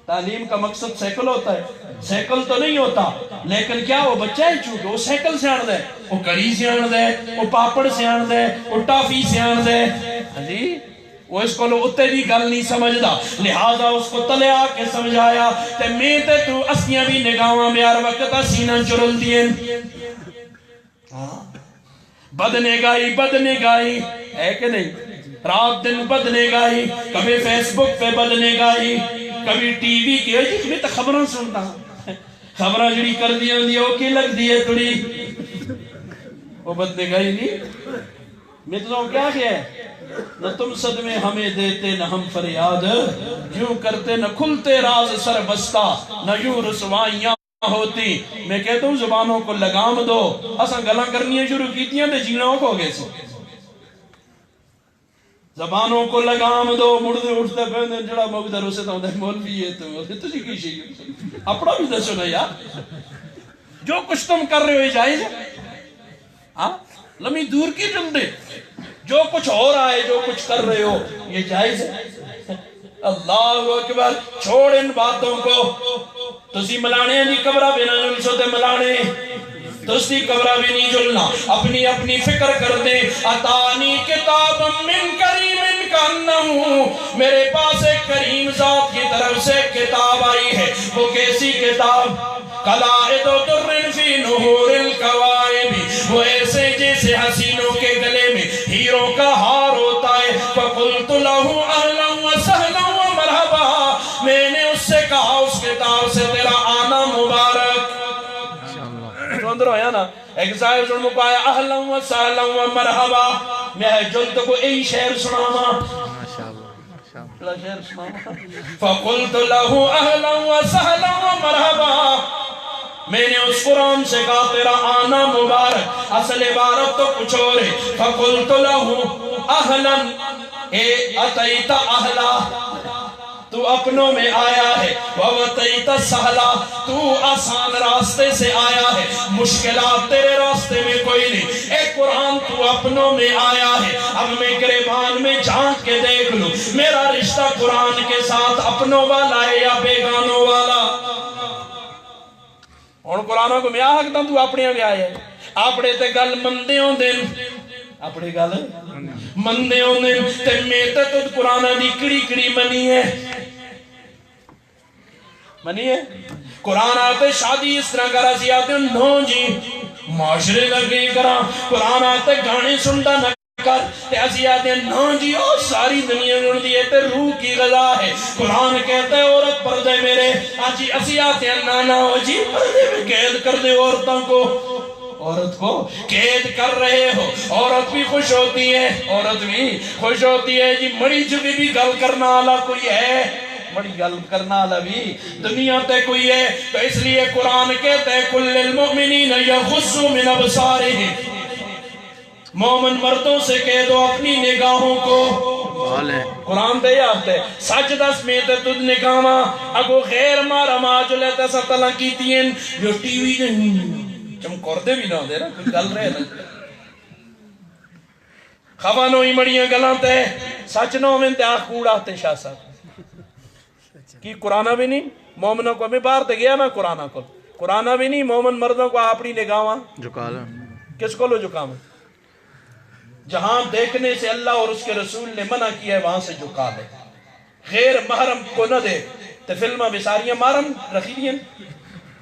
تعلیم کا مقصد سیکل ہوتا ہے؟ سیکل تو نہیں ہوتا، لیکن کیا وہ بچہ ہے چونکہ وہ سیکل سے آن دے، وہ کڑی سے آن دے، وہ پاپڑ سے آن دے، وہ ٹافی سے آن دے. جی وہ اس کو لوگ اتے بھی گل نہیں سمجھدا، لہذا اس کو تلے آ کے سمجھایا تے میں تے تو اسیاں بھی نگاواں میں ہر وقت سینہ چرل دین. بد نگاہی ہے کہ نہیں؟ رات دن بد نگاہی، کبھی فیس بک پہ بد نگاہی، کبھی ٹی وی کی جی میں تو خبریں سنتا خبریں جڑی کر دیا ہوندی وہ کی لگ دی ہے تھوڑی وہ بد نگاہی نہیں. میں تو کیا ہے نہ تم صدمے ہمیں دیتے نہ ہم فریاد، یوں کرتے نہ کھلتے راز سر بستہ، نہ یوں رسوائیاں ہوتی. میں کہتا ہوں زبانوں کو لگام دو، اساں گلاں کرنیاں شروع کیتیاں تے جینا ہو گئے سو. زبانوں کو لگام دو، مردے اٹھتے پہنے جڑا مقدر اسے تو مولوی ہے تو تجھے کی شیئے اپنا بھی دسو نا یار. جو کچھ تم کر رہے ہو یہ جائز ہے؟ لمحی دور کی جلدے جو کچھ ہو رہا ہے، جو کچھ کر رہے ہو یہ جائز ہے؟ اللہ اکبر. چھوڑ ان باتوں کو. تسی ملانے ہیں جی قبرہ بنا جلسو تے ملانے، تسی قبرہ بھی نہیں جلنا. اپنی اپنی فکر کر دیں. اتانی کتاب من کریم کانہو، میرے پاس ایک کریم ذات کی طرف سے کتاب آئی ہے. وہ کیسی کتاب؟ قلائد و در فی نحور القوائب، وہ ایسے جیسے حسینوں کے گلے میں ہیروں کا ہار ہوتا ہے. فقلت لہو اہلا و سہلا و مرحبا، میں نے اس سے کہا اس کتاب سے تیرا آنا مبارک. تو اندر ہویا نا ایک ظاہر سن مکو آیا اہلا و سہلا و مرحبا. میں جلد کو ای شعر سناما، فقلت لہو اہلا و سہلا و مرحبا. میں نے اس قرآن سے کہا تیرا آنا مبارک. اصل عبارت تو کچھ اور ہے. فقلت لہو اہلا، اے اتیت اہلا، تو اپنوں میں آیا ہے. وَوَتَيْتَ سَحْلَا، تو آسان راستے سے آیا ہے، مشکلات تیرے راستے میں کوئی نہیں. اے قرآن تو اپنوں میں آیا ہے. اب میں گریبان میں جھانک کے دیکھ لوں میرا رشتہ قرآن کے ساتھ اپنوں والا ہے یا بیگانوں والا. اور قرآنوں کو میں آہکتا ہوں تو اپنے بھی آئے ہیں. اپنے تے گل مندے ہوں دن، اپنے گل مندے ہوں دن تے میں تے تو قرآن دی کڑی کڑی منی ہے. منی ہے قرآن آتے شادی اس طرح کرا سی آتے ہیں نو جی معاشرے لگے کرا. قرآن آتے گانے سنتا نہ کر تے اسی آتے ہیں نو جی او ساری دنیا جڑ دیئے تے روح کی غذا ہے. قرآن کہتا ہے عورت پردے میرے آجی اسی آتے ہیں نانا ہو جی پردے میں قید کر دے عورتوں کو. عورت کو قید کر رہے ہو. عورت بھی خوش ہوتی ہے، عورت بھی خوش ہوتی ہے جی. مڑی جو بھی گل کرنا والا کوئی ہے، بڑی گل کرنا والا بھی دنیا تے کوئی ہے. تو اس لیے قرآن کہتا ہے کل المؤمنین یغضوا من ابصارہم، مومن مردوں سے کہہ دو اپنی نگاہوں کو. قرآن دے یاد ہے سجدہ سمیت تد نگاہاں اگو غیر مارا ماجو لیتا سا تلا کیتی ہیں جو ٹی وی چم کردے بھی نہ دے نا کوئی گل رہے نا خبانوں ہی مڑیاں گلاں تے سچ نو میں تے آخ کوڑا تے شاہ صاحب کی قرآن بھی نہیں مومنوں کو. میں باہر تے گیا نا قرآن بھی نہیں مومن مردوں کو اپنی نگاہاں جھکا لیں. کس کو لو جھکاواں؟ جہاں دیکھنے سے اللہ اور اس کے رسول نے منع کیا ہے وہاں سے جھکا لے. غیر محرم کو نہ دے. تے فلمہ میں ساریاں محرم رکھی دیں،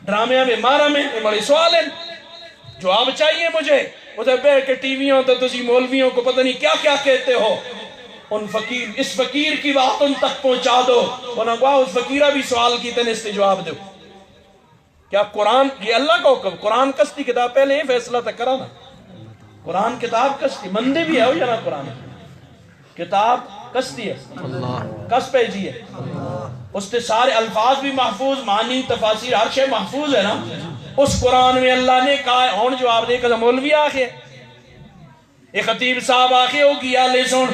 ڈرامے میں محرم ہیں. یہ بڑی سوال ہے، جواب چاہیے مجھے. ادھر بیٹھ کے ٹی ویوں تو تسی مولویوں کو پتہ نہیں کیا کیا کہتے ہو. ان فقیر اس فقیر کی بات ان تک پہنچا دو. انہوں نے کہا اس فقیرہ بھی سوال کی تنے اس سے جواب دو. کیا قرآن یہ اللہ کا حکم؟ قرآن کستی کتاب پہلے یہ فیصلہ تک کرا نا. قرآن کتاب کستی مندے بھی ہے ہو یا نا. قرآن کتاب کستی ہے، کس پیجی ہے. اس کے سارے الفاظ بھی محفوظ، معنی تفاسیر ہر شے محفوظ ہے نا. اس قرآن میں اللہ نے کہا ہون جواب دے کہ مولوی آخے، اے خطیب صاحب آخے ہو گیا لے سن،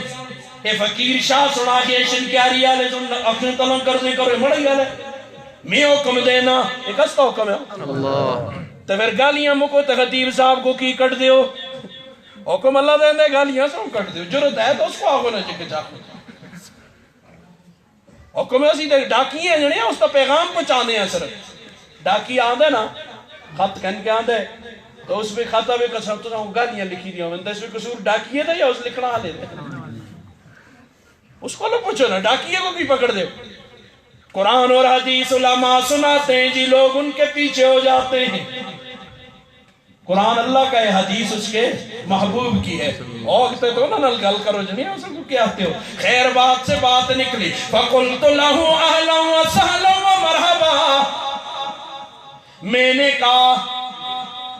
اے فقیر شاہ سن آخے شنکیاری آلے سن اپنے تلوں کرنے کرے مڑی آلے میں حکم دینا ایک ہستا حکم ہے اللہ تو پھر گالیاں مکو تو خطیب صاحب کو کی کٹ دیو حکم اللہ دے دے گالیاں سے کٹ دیو جرت ہے تو اس کو آگو نہ چکے چاکو حکم ہے اسی دے ڈاکی ہیں جنہیں اس کا پیغام پہنچانے ہیں صرف ڈاکی آدھے نا خط کہن کے آدھے تو اس میں خطہ بھی قسم تو گالیاں لکھی دیا میں اس میں قصور ڈاکیے تھا یا اس لکھنا آلے تھے اس کو لوگ پوچھو نا ڈاکیے کو کی پکڑ دے قرآن اور حدیث علماء سناتے ہیں جی لوگ ان کے پیچھے ہو جاتے ہیں قرآن اللہ کا ہے حدیث اس کے محبوب کی ہے اوگتے تو نا نل گل کرو جنہیں اس کو کیا آتے ہو خیر بات سے بات نکلی فَقُلْتُ لَهُ أَهْلًا وَسَهْلًا وَمَرْحَبًا میں نے کہا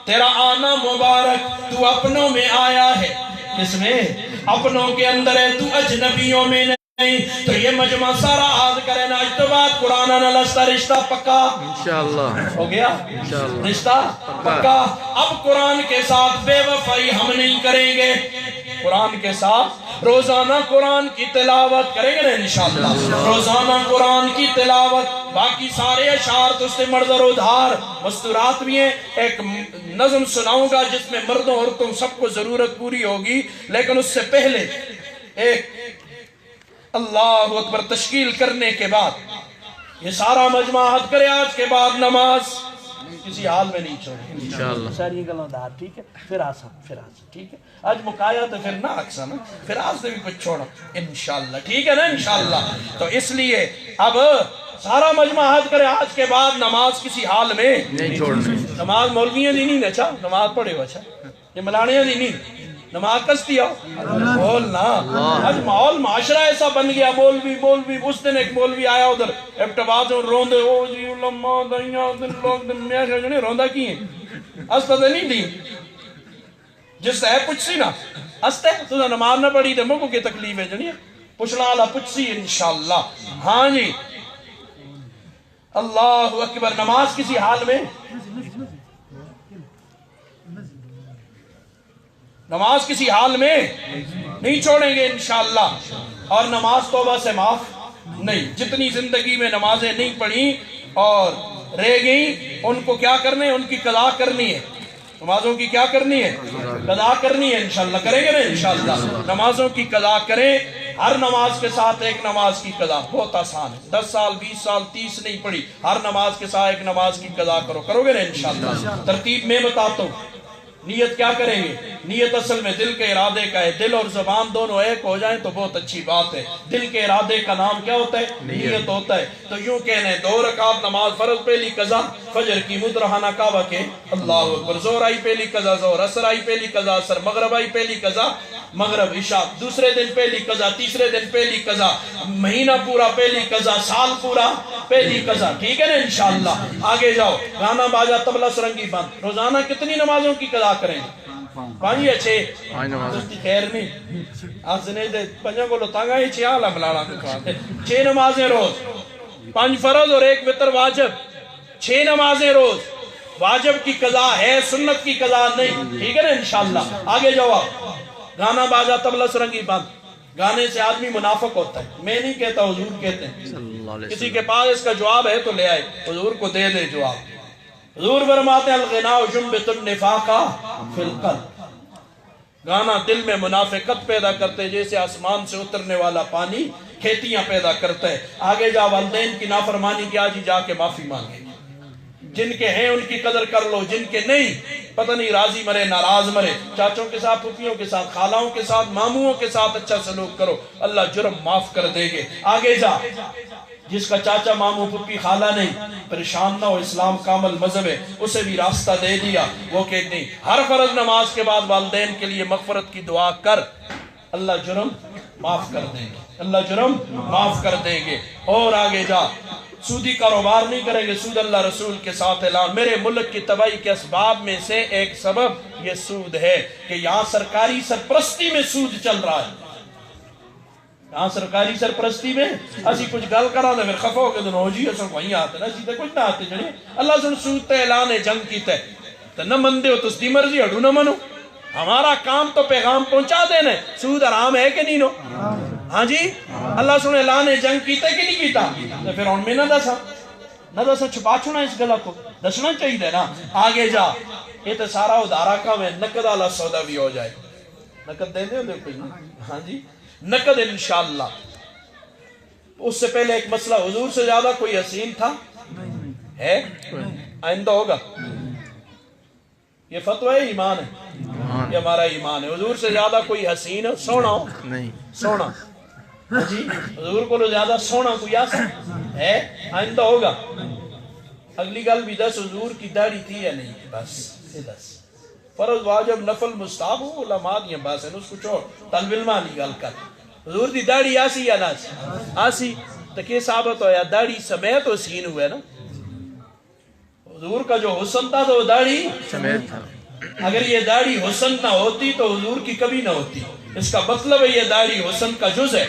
تیرا آنا مبارک تو اپنوں میں آیا ہے کس میں اپنوں کے اندر ہے تو اجنبیوں میں نہیں تو یہ مجمع سارا آز کرے نا اجتباد قرآن نلستہ رشتہ پکا انشاءاللہ ہو گیا انشاءاللہ رشتہ پکا اب قرآن کے ساتھ بے وفائی ہم نہیں کریں گے قرآن کے ساتھ روزانہ قرآن کی تلاوت کریں گے نا انشاءاللہ روزانہ قرآن کی تلاوت باقی سارے اشعار تو سے مرد و دھار مستورات بھی ہیں ایک نظم سناؤں گا جس میں مردوں عورتوں سب کو ضرورت پوری ہوگی لیکن اس سے پہلے ایک اللہ اکبر تشکیل کرنے کے بعد یہ سارا مجمع حد کرے آج کے بعد نماز کسی حال میں نہیں چھوڑے انشاءاللہ ساری گلوں دار ٹھیک ہے پھر آسا ٹھیک ہے آج مکایا تو پھر نہ اکسا نا پھر آج سے بھی کچھ چھوڑا انشاءاللہ ٹھیک ہے نا انشاءاللہ تو اس لیے اب سارا مجمع حد کرے آج کے بعد نماز کسی حال میں نہیں چھوڑنے نماز مولویاں دی نہیں اچھا نماز پڑھے ہو اچھا یہ ملانیاں دی نہیں نماز کستی ہو بولنا آج ماحول معاشرہ ایسا بن گیا مولوی اس دن ایک مولوی آیا ادھر ابتباز اور روندے او جی علماء دائیاں دن لوگ دن میں جنے روندہ کی ہیں استا دے نہیں دی جس ہے پچھ سی نا استے تو دا نماز نہ پڑھی دے مکو کی تکلیف ہے جنی پچھنا اللہ پچھ سی انشاءاللہ ہاں جی اللہ اکبر نماز کسی حال میں نماز کسی حال میں نہیں چھوڑیں گے انشاءاللہ اور نماز توبہ سے معاف نہیں جتنی زندگی میں نمازیں نہیں پڑھی اور رہ گئیں ان کو کیا کرنے ان کی قضا کرنی ہے نمازوں کی کیا کرنی ہے قضا کرنی ہے انشاءاللہ کریں گے نا انشاءاللہ نمازوں کی قضا کریں ہر نماز کے ساتھ ایک نماز کی قضا بہت آسان ہے 10 سال 20 سال 30 نہیں پڑھی ہر نماز کے ساتھ ایک نماز کی قضا کرو گے نا انشاءاللہ ترتیب میں بتاتا ہوں نیت کیا کریں گے نیت اصل میں دل کے ارادے کا ہے دل اور زبان دونوں ایک ہو جائیں تو بہت اچھی بات ہے دل کے ارادے کا نام کیا ہوتا ہے نیت ہوتا ہے تو یوں کہنے 2 رکعت نماز فرض پہلی قضا فجر کی مدرہانہ کعبہ کے اللہ اکبر زہر آئی پہلی قضا زہر عصر آئی پہلی قضا عصر مغرب آئی پہلی قضا مغرب عشاء دوسرے دن پہلی قضا تیسرے دن پہلی قضا مہینہ پورا پہلی قضا سال پورا پہلی قضا ٹھیک ہے نا انشاءاللہ آگے جاؤ گانا باجا طبلہ سرنگی بند روزانہ کتنی نمازوں کی قضا کریں گے 5 یا 6 دوستی خیر نہیں آج زنے دے پنجا کو لطانگا ہی 6 آلہ ملانا دکھواتے 6 نمازیں روز 5 فرض اور 1 وتر واجب 6 نمازیں روز واجب کی قضا ہے سنت کی قضا نہیں ٹھیک ہے نا انشاءاللہ آگے جاؤ گانا باجا طبلہ سرنگی بند گانے سے آدمی منافق ہوتا ہے میں نہیں کہتا حضور کہتے ہیں کسی کے پاس اس کا جواب ہے تو لے آئے حضور کو دے دے جواب حضور فرماتے ہیں الغناء جنبت النفاق فی القلب گانا دل میں منافقت پیدا کرتے جیسے آسمان سے اترنے والا پانی کھیتیاں پیدا کرتا ہے آگے جا والدین کی نافرمانی کی آج ہی جا کے معافی مانگے جن کے ہیں ان کی قدر کر لو جن کے نہیں پتہ نہیں راضی مرے ناراض مرے چاچوں کے ساتھ پھوپھیوں کے ساتھ خالاؤں کے ساتھ ماموں کے ساتھ اچھا سلوک کرو اللہ جرم معاف کر دے گے آگے جا جس کا چاچا ماموں پھوپھی خالہ نہیں پریشان نہ ہو اسلام کامل مذہب ہے اسے بھی راستہ دے دیا وہ کہ نہیں ہر فرض نماز کے بعد والدین کے لیے مغفرت کی دعا کر اللہ جرم معاف کر دیں گے اللہ جرم معاف کر دیں گے اور آگے جا سودی کاروبار نہیں کریں گے سود اللہ رسول کے ساتھ اعلان میرے ملک کی تباہی کے اسباب میں سے ایک سبب یہ سود ہے کہ یہاں سرکاری سرپرستی میں سود چل رہا ہے یہاں سرکاری سرپرستی میں اسی کچھ گل کرا دے پھر خفا ہو کے دن ہو جی اصل وہیں آتے نا اسی تے کچھ نہ آتے جڑے اللہ سن سود تے اعلان جنگ کی تے تو نہ مندے ہو تو اس دی مرضی ہڑو نہ منو ہمارا کام تو پیغام پہنچا دینے سود حرام ہے کہ نہیں نو ہاں جی اللہ سن اعلان جنگ کیتا کہ نہیں کیتا تو پھر ان میں نہ دسا نہ دسا چھپا چھونا اس گلا کو دسنا چاہیے دے نا آگے جا یہ تو سارا ادارہ کام ہے نقد والا سودا بھی ہو جائے نقد دے دے کوئی نا ہاں جی نقد انشاءاللہ اس سے پہلے ایک مسئلہ حضور سے زیادہ کوئی حسین تھا ہے آئندہ ہوگا یہ فتوہ ایمان ہے یہ ہمارا ایمان ہے حضور سے زیادہ کوئی حسین سونا ہو نہیں سونا جی حضور کو زیادہ سونا کوئی آسا ہے آئندہ ہوگا اگلی گل بھی دس حضور کی داڑھی تھی یا نہیں بس یہ دس فرض واجب نفل مستحب ہو علماء دیا بس ہے اس کو چھوڑ طلب علم والی گل کر حضور دی داڑھی آسی یا نہ آسی تو کیا ثابت ہو یا داڑھی سمیت حسین ہوئے نا حضور کا جو حسن تھا تو وہ داڑھی سمیت تھا اگر یہ داڑھی حسن نہ ہوتی تو حضور کی کبھی نہ ہوتی اس کا مطلب ہے یہ داڑھی حسن کا جز ہے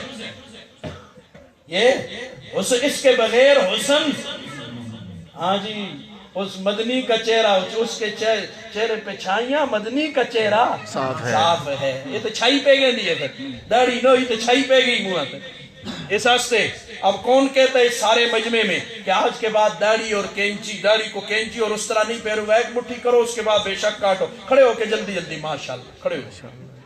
یہ اس کے بغیر حسن ہاں جی اس مدنی کا چہرہ اس کے چہرے پہ چھائیاں مدنی کا چہرہ صاف ہے یہ تو چھائی پہ گئے نہیں ہے داڑھی نہ ہوئی تو چھائی پہ گئی منہ پہ اس ہستے اب کون کہتا ہے اس سارے مجمع میں کہ آج کے بعد داڑھی اور کینچی داڑھی کو کینچی اور اس طرح نہیں پہنوں گا ایک مٹھی کرو اس کے بعد بے شک کاٹو کھڑے ہو کے جلدی جلدی ماشاءاللہ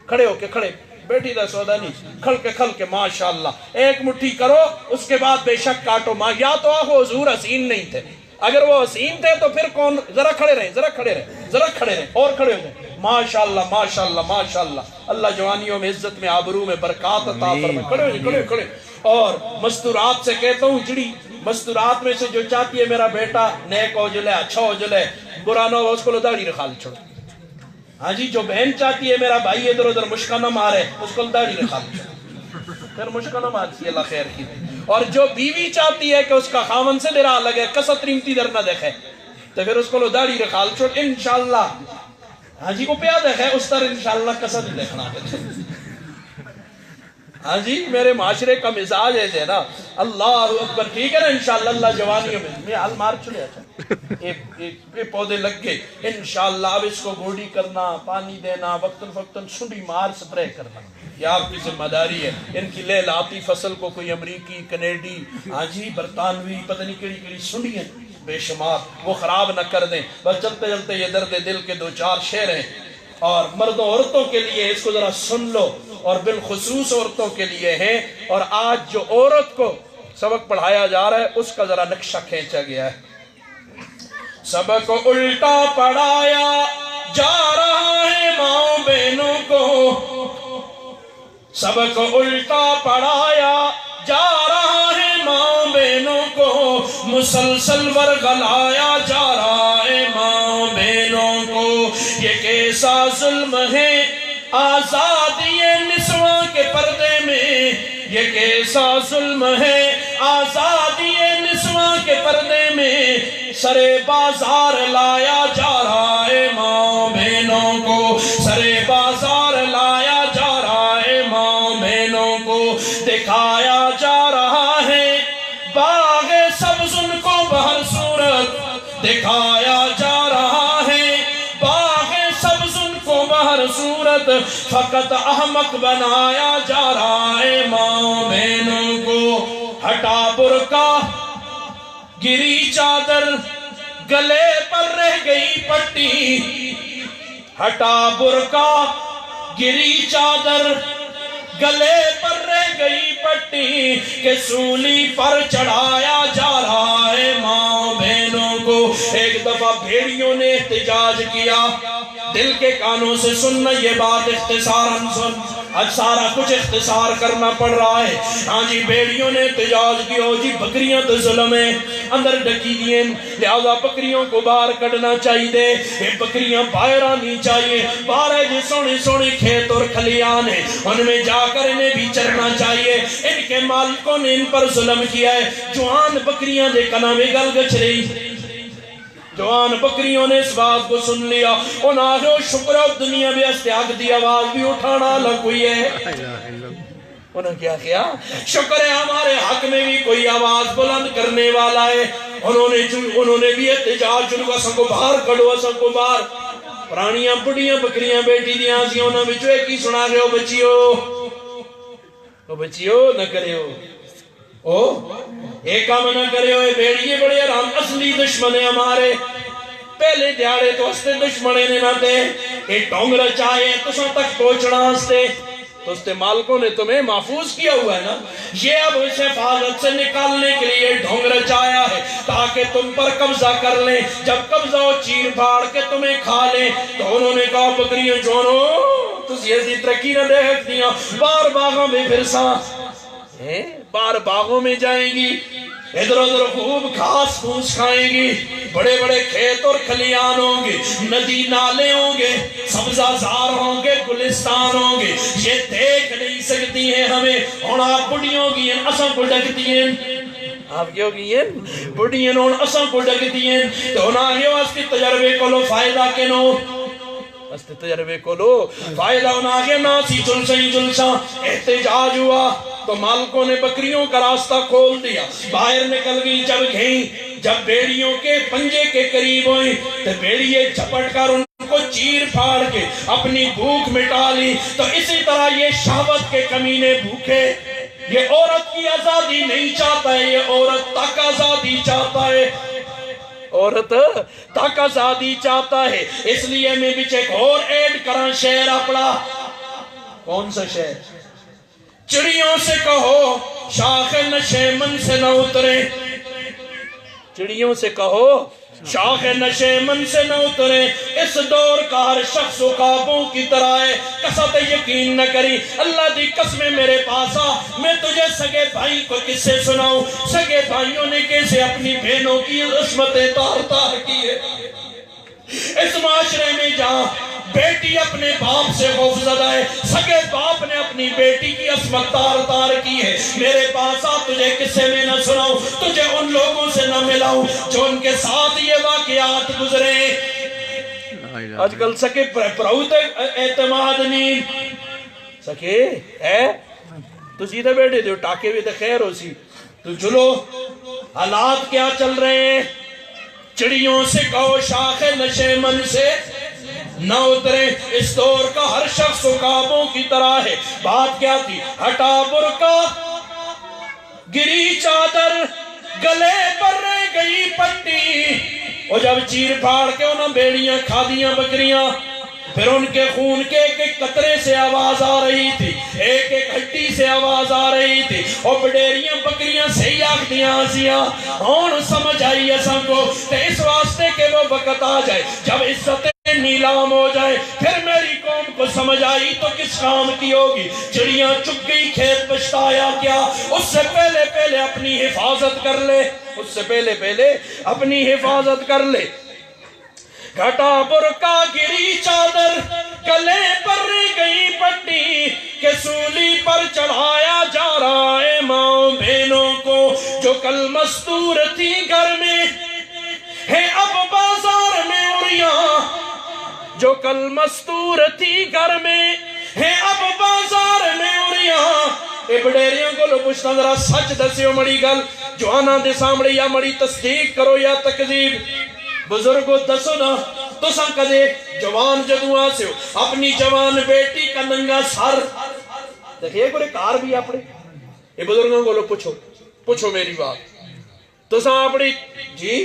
کھڑے ہو کے کھڑے بیٹھی دا سودا نہیں کھل کے ماشاءاللہ ایک مٹھی کرو اس کے بعد بے شک کاٹو یا تو آخو حضور حسین نہیں تھے اگر وہ حسین تھے تو پھر کون ذرا کھڑے رہیں اور کھڑے ہو جائیں ماشاءاللہ ماشاءاللہ ماشاءاللہ اللہ جوانیوں میں عزت میں آبرو میں برکات عطا فرمائے کھڑے اور مستورات سے کہتا ہوں جڑی مستورات میں سے جو چاہتی ہے میرا بیٹا نیک ہو جلے اچھا ہو جلے برا نہ ہو اس کو داڑھی رکھال چھوڑ ہاں جی جو بہن چاہتی ہے میرا بھائی ادھر ادھر مشکا نہ مارے اس کو داڑھی رکھال چھوڑ پھر مشکا نہ مارتی اللہ خیر کی اور جو بیوی چاہتی ہے کہ اس کا خاون سے میرا الگ ہے کسط ریمتی در نہ دیکھے تو پھر اس کو داڑھی رکھال چھوڑ انشاءاللہ ہاں جی کو پیا دیکھے اس طرح انشاءاللہ کسط ہی دیکھنا ہاں جی میرے معاشرے کا مزاج ہے نا اللہ اکبر ٹھیک ہے نا انشاءاللہ اللہ جوانیوں میں حل مار چلے اچھا پودے لگ گئے انشاءاللہ اب اس کو گوڑی کرنا پانی دینا وقتاً فقتاً سنڈی مار سپرے کرنا یہ آپ کی ذمہ داری ہے ان کی لے لاتی فصل کو کوئی امریکی کنیڈی ہاں جی برطانوی پتہ نہیں کیڑی کیڑی سنڈی ہیں بے شمار وہ خراب نہ کر دیں بس چلتے چلتے یہ درد دل کے دو چار شعر ہیں اور مردوں عورتوں کے لیے اس کو ذرا سن لو اور بالخصوص عورتوں کے لیے ہیں اور آج جو عورت کو سبق پڑھایا جا رہا ہے اس کا ذرا نقشہ کھینچا گیا ہے سبق الٹا پڑھایا جا رہا ہے ماں بہنوں کو سبق الٹا پڑھایا جا رہا ہے ماں بہنوں کو مسلسل ورغلایا جا رہا ہے ماں بہنوں کو یہ کیسا ظلم ہے آزادی نسواں کے پردے میں یہ کیسا ظلم ہے آزادی نسواں کے پردے میں سرے بازار لایا جا رہا ہے ماں بہنوں کو سرے بازار لایا جا رہا ہے ماں بہنوں کو دکھایا جا رہا ہے باغ سبز ان کو بہر صورت دکھایا جا رہا ہے باغ سبز ان کو بہر صورت فقط احمق بنایا جا رہا ہے ماں بہنوں کو ہٹا برقع گری چادر گلے پر رہ گئی پٹی ہٹا برقع گری چادر گلے پر رہ گئی پٹی کہ سولی پر چڑھایا جا رہا ہے ماں بہنوں کو ایک دفعہ بھیڑیوں نے احتجاج کیا دل کے کانوں سے سننا یہ بات اختصاراً سن آج سارا کچھ اختصار کرنا پڑ رہا ہے ہاں جی بیڑیوں نے احتجاج کیا جی بکریاں تو ظلم ہیں اندر ڈکی دیئے لہذا بکریوں کو باہر کڑنا چاہیے یہ بکریاں باہر آنی چاہیے باہر ہے جی سونے سونے کھیت اور کھلیان ہیں ان میں جا کر انہیں بھی چرنا چاہیے ان کے مالکوں نے ان پر ظلم کیا ہے جوان بکریاں دے کنا میں گل گچ رہی جوان بکریوں نے اس بات کو سن لیا انہاں آگے شکر اب دنیا بھی استیاق دی آواز بھی اٹھانا لگوئی ہے انہوں کیا کیا شکر ہے ہمارے حق میں بھی کوئی آواز بلند کرنے والا ہے انہوں نے بھی احتجاج جنہوں کا سن کو باہر کڑو سن کو باہر پرانیاں بڑیاں بکریاں بیٹی دیاں سی انہوں بچو ایک ہی سنا گئے ہو بچیو نہ کرے ہو ایک کام نہ کرے ہوئے بیڑیے بڑے آرام اصلی دشمن ہیں ہمارے پہلے دیاڑے تو استے دشمنے نے نہ دے ایک ڈونگرا چاہے تو سن تک پہنچنا ہستے تو اس مالکوں نے تمہیں محفوظ کیا ہوا ہے نا یہ اب اس حفاظت سے نکالنے کے لیے ڈھونگ رچایا ہے تاکہ تم پر قبضہ کر لیں جب قبضہ ہو چیر پھاڑ کے تمہیں کھا لیں تو انہوں نے کہا بکریاں جونو تس یہ ترقی نہ دیکھ دیا بار باغوں میں پھرسا بار باغوں میں جائیں گی ادھر ادھر خوب گھاس پھوس کھائیں گی بڑے بڑے کھیت اور کھلیان ہوں گے ندی نالے ہوں گے سبزہ زار ہوں گے گلستان ہوں گے یہ دیکھ نہیں سکتی ہیں ہمیں اور آپ بڑیوں کی ہیں اساں کو ڈکتی ہیں آپ کیوں کی ہیں بڑیاں اور اساں کو ڈکتی ہیں تو نہ یہ واسطے تجربے کو لو فائدہ کے نو واسطے تجربے کو لو فائدہ ہونا آگے ناسی جلسہ احتجاج ہوا تو مالکوں نے بکریوں کا راستہ کھول دیا باہر نکل گئی جب گئیں جب بیڑیوں کے پنجے کے قریب ہوئی تو بیڑیے جھپٹ کر ان کو چیر پھاڑ کے اپنی بھوک مٹا لی تو اسی طرح یہ شہوت کے کمینے بھوکے یہ عورت کی آزادی نہیں چاہتا ہے یہ عورت تک آزادی چاہتا ہے عورت تک آزادی چاہتا ہے اس لیے میں بھی ایک اور ایڈ کران شہر اپنا کون سا شہر چڑیوں سے کہو شاخ نشے من سے نہ اترے چڑیوں سے کہو شاخ نشے من سے نہ اترے اس دور کا ہر شخص عقابوں کی طرح ہے قسط یقین نہ کری اللہ دی قسمیں میرے پاس آ میں تجھے سگے بھائی کو کس سے سناؤں سگے بھائیوں نے کیسے اپنی بہنوں کی عصمتیں تار تار کی ہے اس معاشرے میں جہاں بیٹی اپنے باپ سے خوفزدہ ہے سگے باپ نے اپنی بیٹی کی عصمت تار تار کی ہے میرے پاس آ تجھے قصے میں نہ سناؤں تجھے ان لوگوں سے نہ ملاؤں جو ان کے ساتھ یہ واقعات گزرے آج کل سکے پروت اعتماد نہیں سکے ہے تو سیدھے بیٹھے دیو ٹاکے بھی تو خیر ہو سی تو چلو حالات کیا چل رہے ہیں چڑیوں سے کہو شاخ نشے من سے نہ اترے اس دور کا ہر شخص عقابوں کی طرح ہے بات کیا تھی ہٹا برقع گری چادر گلے پر رہ گئی پٹی اور جب چیر پھاڑ کے انہوں بیڑیاں کھا دیاں بکریاں پھر ان کے خون کے ایک ایک قطرے سے آواز آ رہی تھی ایک ایک ہڈی سے آواز آ رہی تھی اور بڑیریاں بکریاں صحیح آکھ دیاں آسیاں اور سمجھ آئی ایسا کو کہ اس واسطے کہ وہ وقت آ جائے جب عزت نیلام ہو جائے پھر میری قوم کو سمجھ آئی تو کس کام کی ہوگی چڑیاں چک گئی کھیت پچھتایا کیا اس سے پہلے اپنی حفاظت کر لے اس سے پہلے اپنی حفاظت کر لے گھٹا برقع گری چادر گلے پر گئی پٹی کہ سولی پر چڑھایا جا رہا ہے ماں بہنوں کو جو کل مستور تھی گھر میں ہے اب بازار میں اڑیاں جو کل مستور تھی گھر میں ہے اب بازار میں اڑیاں اے بڑیریاں کو لو پوچھنا ذرا سچ دسیو مڑی گل جوانا دے سامنے یا مڑی تصدیق کرو یا تکذیب بزرگو دسو نا تو سن کدے جوان جدو آسے ہو اپنی جوان بیٹی کا ننگا سر دیکھئے کوئی کار بھی اپنے یہ بزرگوں کو لو پوچھو میری بات تو سن اپنی جی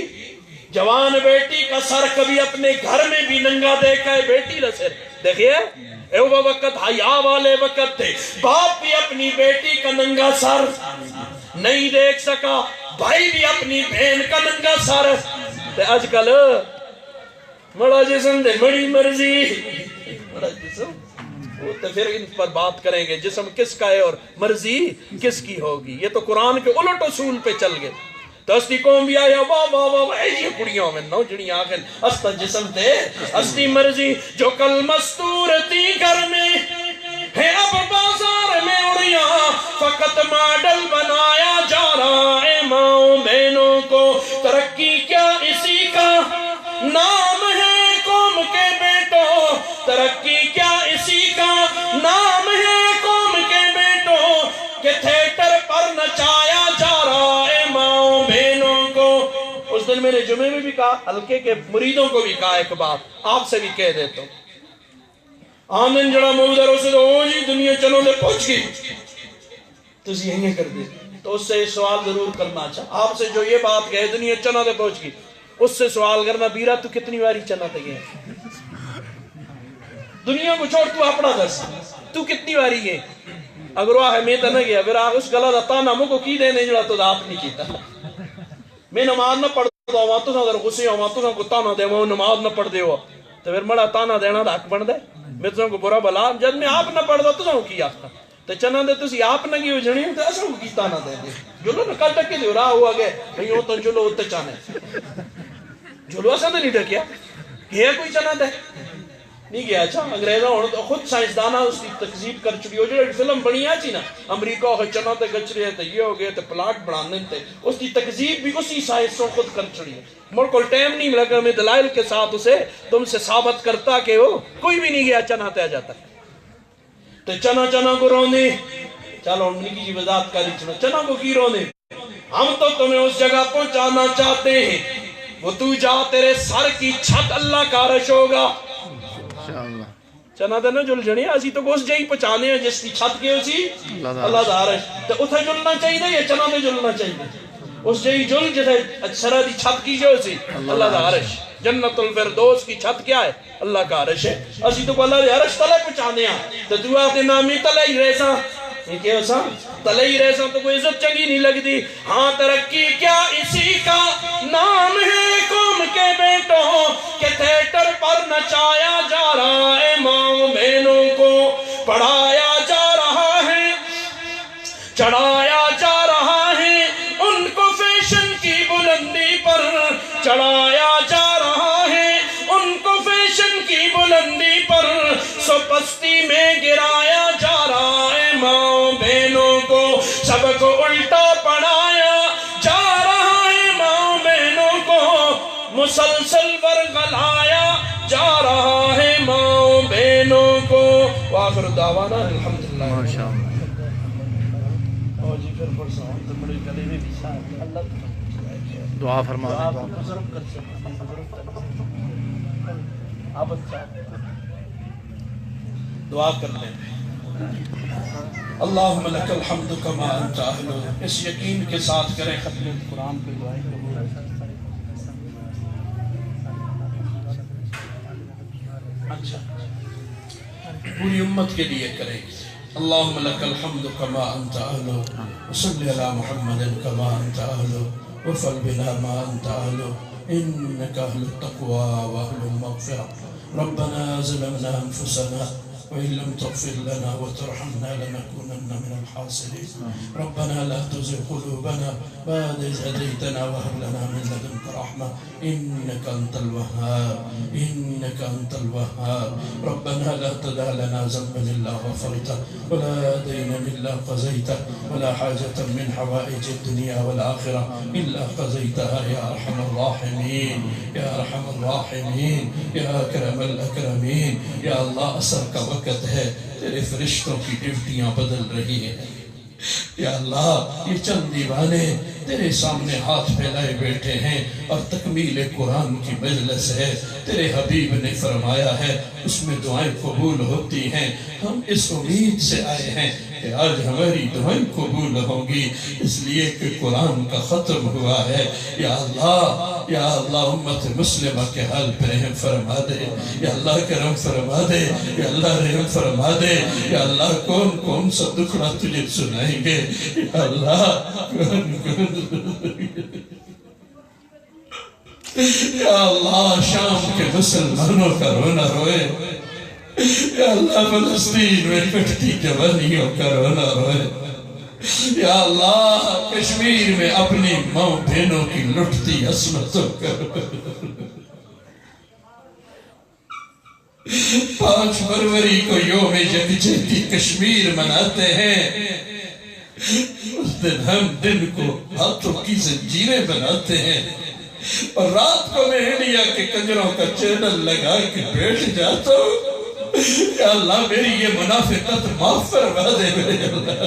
جوان بیٹی کا سر کبھی اپنے گھر میں بھی ننگا دیکھا ہے بیٹی لسر دیکھئے اے وہ وقت حیا والے وقت تھے باپ بھی اپنی بیٹی کا ننگا سر نہیں دیکھ سکا بھائی بھی اپنی بہن کا ننگا سر آج کل مڑا جسم دے مڑی مرضی مڑا جسم وہ تو پھر ان پر بات کریں گے جسم کس کا ہے اور مرضی کس کی ہوگی یہ تو قرآن کے الٹ اصول پہ چل گئے تو استی قوم بھی آیا واہ واہ واہ یہ کڑیوں میں نو جڑی آخر استا جسم دے استی مرضی جو کل مستور تھی گھر میں ہے اب بازار میں اڑیاں فقط ماڈل بنایا جا رہا ہے ماں بہنوں کو ترقی کیا اسی کا نام ہے قوم کے بیٹوں ترقی کیا اسی کا نام ہے قوم کے بیٹوں کہ تھیٹر پر نچایا جا رہا ہے ماں بہنوں کو اس دن میں نے جمعے میں بھی کہا ہلکے کے مریدوں کو بھی کہا ایک بات آپ سے بھی کہہ دیتا ہوں آمن جڑا موجودہ روسے تو جی دنیا چلو لے پہنچ گئی تو یہیں کر دے تو اس سے سوال ضرور کرنا. اچھا آپ سے جو یہ بات کہے دنیا چنا تے پہنچ گئی, اس سے سوال کرنا بیرا تو کتنی باری چنا تے گئے, دنیا کو چھوڑ تو اپنا دس تو کتنی باری گئے. اگر وہ ہے میں تو نہ گیا پھر اس گلا دا تانا مو کو کی دینے جڑا تو آپ نہیں کیتا. میں نماز نہ پڑھ دو وہاں تو اگر غصے ہو وہاں تو کو تانا دے وہ نماز نہ پڑھ دے ہو تو پھر مڑا تانا دینا دا حق بن دے. میں تو کو برا بلا جب میں آپ نہ پڑھ دو تو کی آتا تو چنا دے تسی آپ نہ کی ہو جنی تو اساں کو کی تانا دے دے جلو نہ کل ٹکے دے راہ ہوا گئے نہیں ہو تو جلو ہوتے چانے جلو اساں تو نہیں ٹکیا یہ کوئی چنا دے نہیں گیا. اچھا انگریزاں ہوں تو خود سائنسدانہ اس کی تکذیب کر چکی ہو جو فلم بنی آچی نا امریکہ ہو چنا تے گچ رہے تے یہ ہو گئے تے پلاٹ بڑھانے تے اس کی تکذیب بھی اسی سائنسوں خود کر چڑی ہے. مر کو ٹائم نہیں ملا کہ میں دلائل کے ساتھ اسے تم سے ثابت کرتا کہ وہ کوئی بھی نہیں گیا چنا تے آ جاتا تو چنا کو رونے. چلو ان کی وضاحت کری چنا کو کی رونے. ہم تو تمہیں اس جگہ پہنچانا چاہتے ہیں وہ تو جا تیرے سر کی چھت اللہ کا عرش ہوگا. چنا دے نا جل جنی آسی تو اس جائی پہنچانے ہیں جس کی چھت کے اسی اللہ دا عرش تو اتھا جلنا چاہیے یا چنا دے جلنا چاہیے اس جائی جل جسے سرہ دی چھت کی جو اسی اللہ دا عرش. جنت الفردوس کی چھت کیا ہے اللہ کا عرش ہے. اسی تو اللہ دے عرش تلے پہنچانے ہیں تو دعا دے نامی تلے ہی رہساں یہ کیا ہوساں تلے ہی رہساں تو کوئی عزت چنگی نہیں لگ دی. ہاں ترقی کیا اسی کا نام ہے قوم کے بیٹوں کہ تھیٹر پر نچایا جا رہا ہے ماں بہنوں کو پڑھایا جا رہا ہے چڑھایا جا رہا ہے ان کو فیشن کی بلندی پر چڑھایا جا رہا ہے ان کو فیشن کی بلندی پر سو پستی میں گرایا جا رہا ہے ماں بہنوں کو سب کو الٹا پڑھایا جا رہا ہے ماں بہنوں کو مسلسل ورغلایا جا رہا ہے ماں بہنوں کو. وآخر دعوانا الحمدللہ. ماشاءاللہ. اور جی پھر پرسا ہم تو بڑے کلے میں بھی ساتھ اللہ دعا فرما آپ بزرگ کر سکتے آپ اچھا دعا کر لیں. اللہم لک الحمد کما انت اہلو. اس یقین کے ساتھ کریں ختم قرآن پہ دعائیں قبول. اچھا پوری امت کے لیے کریں. اللہم لک الحمد کما انت اہلو وصلی علی محمد کما انت اہلو وفل بنا ما انت اہلو انک اہل التقوی واہل المغفرہ. ربنا ظلمنا انفسنا وإن لم تغفر لنا وترحمنا لنكونن من الخاسرين. ربنا لا تزغ قلوبنا بعد إذ هديتنا وهب لنا من لدنك رحمة إنك أنت الوهاب إنك أنت الوهاب. ربنا لا تدع لنا ذنبا إلا غفرته ولا دينا إلا قضيته ولا حاجة من حوائج الدنيا والآخرة إلا قضيتها يا أرحم الراحمين يا أرحم الراحمين يا أكرم الأكرمين. يا الله أسر کا وقت ہے تیرے فرشتوں کی ڈیوٹیاں بدل رہی ہیں. یا اللہ یہ چند دیوانے تیرے سامنے ہاتھ پھیلائے بیٹھے ہیں اور تکمیل قرآن کی مجلس ہے. تیرے حبیب نے فرمایا ہے اس میں دعائیں قبول ہوتی ہیں. ہم اس امید سے آئے ہیں کہ آج ہماری دعائیں قبول ہوں گی اس لیے کہ قرآن کا ختم ہوا ہے. یا اللہ امت مسلمہ کے حال پر رحم فرما دے. یا اللہ کرم فرما دے. یا اللہ رحم فرما دے. یا اللہ کون کون سا دکھڑا تجھے سنائیں گے. یا اللہ یا اللہ شام کے مسلمانوں کا رونا روئے. یا اللہ فلسطین میں کٹتی جوانیوں کا رونا روئے. یا اللہ کشمیر میں اپنی ماں بہنوں کی لٹتی عصمتوں کا 5 فروری کو یوم یکجہتی کشمیر مناتے ہیں. اس دن ہم دن کو ہاتھوں کی زنجیریں بناتے ہیں اور رات کو میں انڈیا کے کنجروں کا چینل لگا کے بیٹھ جاتا ہوں. یا اللہ میری یہ منافقت معاف فرما دے میرے اللہ.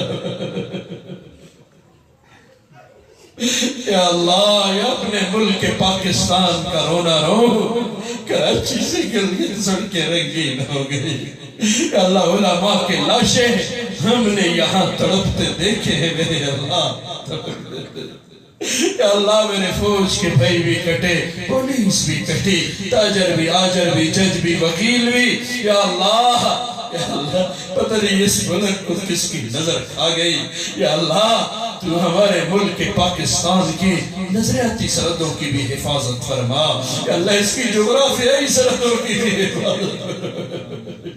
یا اللہ یا اپنے ملک پاکستان کا رونا رو کراچی سے گلگت سڑکیں رنگین ہو گئی. یا اللہ علماء کے لاشیں ہم نے یہاں تڑپتے دیکھے ہیں میرے اللہ یا اللہ میرے فوج کے بھائی بھی کٹے، پولیس بھی کٹی، تاجر بھی، آجر بھی، جج بھی، وکیل بھی، یا اللہ پتہ نہیں اس ملک کو کس کی نظر کھا گئی، یا اللہ تو ہمارے ملک کے پاکستان کی نظریاتی سرحدوں کی بھی حفاظت فرما، یا اللہ اس کی جغرافیائی سرحدوں کی بھی حفاظت فرما،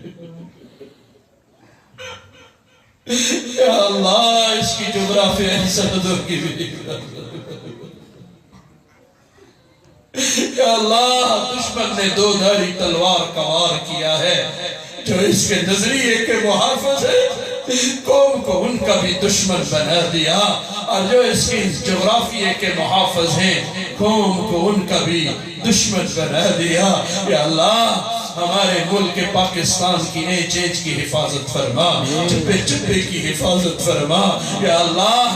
یا اللہ اس کی جغرافیائی سرحدوں کی بھی حفاظت فرما، یا اللہ دشمن نے دو دھاری تلوار کا وار کیا ہے، جو اس کے نظریے کے محافظ ہے قوم کو ان کا بھی دشمن بنا دیا، اور جو اس کے جغرافیے کے محافظ ہیں قوم کو ان کا بھی دشمن بنا دیا، یا اللہ ہمارے ملک پاکستان کی اینچ اینچ کی حفاظت فرما، چپے چپے کی حفاظت فرما، یا اللہ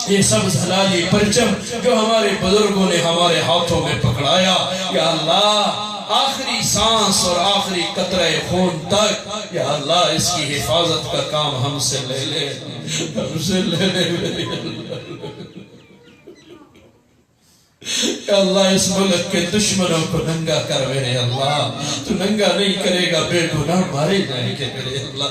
یہ سبز حلالی پرچم جو ہمارے بزرگوں نے ہمارے ہاتھوں میں پکڑایا، یا اللہ آخری سانس اور آخری قطرہ خون تک یا اللہ اس کی حفاظت کا کام ہم سے لے لے، ہم سے لے لے، یا اللہ اس ملک کے دشمنوں کو ننگا کر میرے اللہ، تو ننگا نہیں کرے گا بے گناہ مارے جائیں گے میرے اللہ،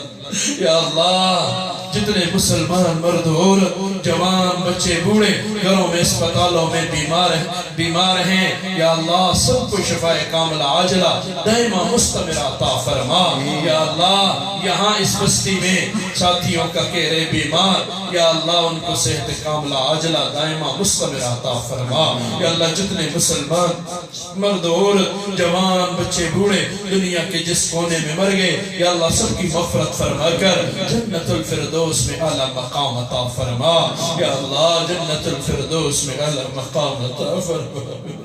یا اللہ جتنے مسلمان مرد اور جوان بچے بوڑھے گھروں میں اسپتالوں میں بیمار ہیں، یا اللہ سب کو شفاء کاملہ عاجلہ دائمہ مستمر عطا فرما، یا اللہ یہاں اس بستی میں ساتھیوں کا کہرے بیمار، یا اللہ ان کو صحت کاملہ عاجلہ دائمہ مستمر عطا فرما، یا اللہ جتنے مسلمان مرد اور جوان بچے بوڑھے دنیا کے جس کونے میں مر گئے، یا اللہ سب کی مغفرت فرما کر جنت الفردوس میں اعلیٰ مقام عطا فرما، یا اللہ جنت الفردوس میں اعلیٰ مقام عطا فرما،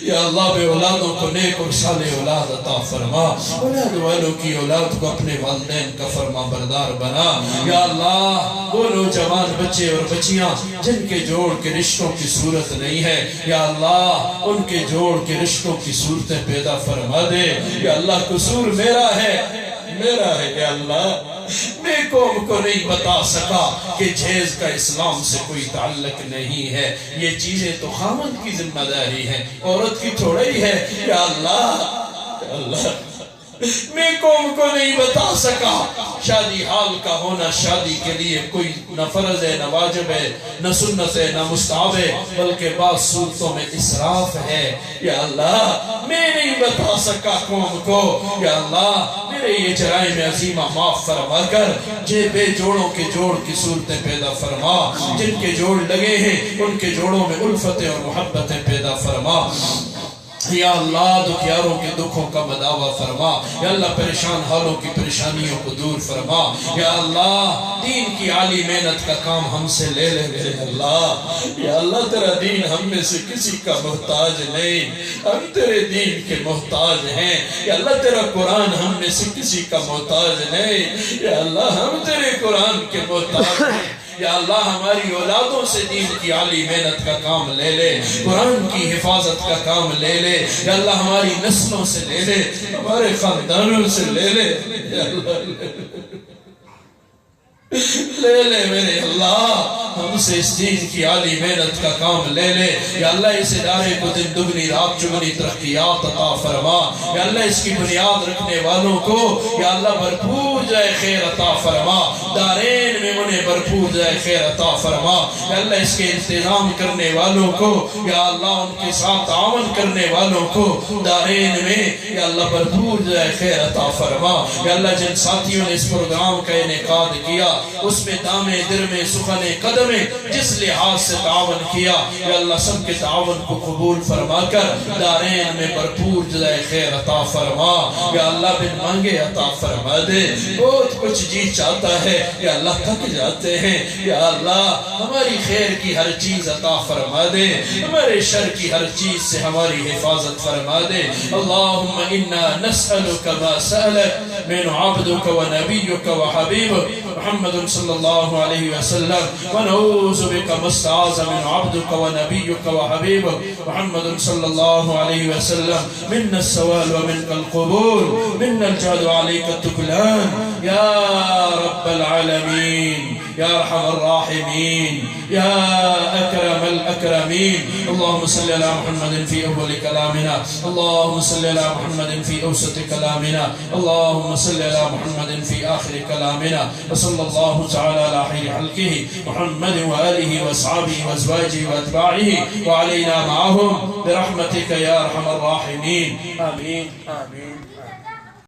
یا اللہ بے اولادوں کو نیک اور صالح اولاد عطا فرما، اولاد والوں کی اولاد کو اپنے والدین کا فرما بردار بنا، یا اللہ وہ نوجوان بچے اور بچیاں جن کے جوڑ کے رشتوں کی صورت نہیں ہے، یا اللہ ان کے جوڑ کے رشتوں کی صورتیں پیدا فرما دے، یا اللہ قصور میرا ہے، یا اللہ میں قوم کو نہیں بتا سکا کہ جہیز کا اسلام سے کوئی تعلق نہیں ہے، یہ چیزیں تو خاوند کی ذمہ داری ہے، عورت کی تھوڑا ہی ہے، یا اللہ میں قوم کو نہیں بتا سکا شادی حال کا ہونا شادی کے لیے کوئی نہ فرض ہے، نہ واجب ہے، نہ سنت ہے، نہ مستحب ہے، بلکہ بعض صورتوں میں اسراف ہے، یا اللہ میں نہیں بتا سکا قوم کو، یا اللہ میرے یہ جرائم عظیمہ معاف فرما کر جے بے جوڑوں کے جوڑ کی صورتیں پیدا فرما، جن کے جوڑ لگے ہیں ان کے جوڑوں میں الفتیں اور محبتیں پیدا فرما، یا اللہ دکھیاروں کے دکھوں کا مداوع فرما، یا اللہ پریشان حالوں کی پریشانیوں کو دور فرما، یا اللہ دین کی عالی محنت کا کام ہم سے لے لے میرے اللہ، یا اللہ تیرا دین ہم میں سے کسی کا محتاج نہیں، ہم تیرے دین کے محتاج ہیں، یا اللہ تیرا قرآن ہم میں سے کسی کا محتاج نہیں، یا اللہ ہم تیرے قرآن کے محتاج ہیں، یا اللہ ہماری اولادوں سے دین کی عالی محنت کا کام لے لے، قرآن کی حفاظت کا کام لے لے، یا اللہ ہماری نسلوں سے لے لے، ہمارے خاندانوں سے لے لے، یا اللہ لے لے میرے اللہ ہم سے اس دین کی عالی محنت کا کام لے لے، یا اللہ اس ادارے کو دن دگنی رات چگنی ترقیات عطا فرما، یا اللہ اس کی بنیاد رکھنے والوں کو یا اللہ بھرپور جائے خیر عطا فرما، دارین میں انہیں بھرپور جائے خیر عطا فرما، یا اللہ اس کے انتظام کرنے والوں کو یا اللہ ان کے ساتھ تعاون کرنے والوں کو دارین میں یا اللہ بھرپور جائے خیر عطا فرما، یا اللہ جن ساتھیوں نے اس پروگرام کا انعقاد کیا اس میں دامے درمے سخنے قدمے جس لحاظ سے تعاون کیا، یا اللہ سب کے تعاون کو قبول فرما کر دارین میں بھرپور جزائے خیر عطا فرما، یا اللہ بن مانگے عطا فرما دے، بہت کچھ جی چاہتا ہے یا اللہ تھک جاتے ہیں، یا اللہ ہماری خیر کی ہر چیز عطا فرما دے، ہمارے شر کی ہر چیز سے ہماری حفاظت فرما دے، اللہم انا نسألک ما سألک من عبدک و نبیک و حبیبک محمد صلی اللہ علیہ وسلم ونعوذ بک مستعاذ من عبدک و نبیک و حبیبک محمد صلی اللہ علیہ وسلم من السوال و من القبول من الجهد عليك التكلان يا رب العالمين يا أرحم الراحمين يا أكرم الأكرمين. اللهم صل على محمد في أول كلامنا، اللهم صل على محمد في أوسط كلامنا، اللهم صل على محمد في آخر كلامنا. وصلى الله تعالى على خير خلقه محمد وآله وأصحابه وأزواجه وأتباعه وعلينا معهم برحمتك يا أرحم الراحمين. آمين آمين.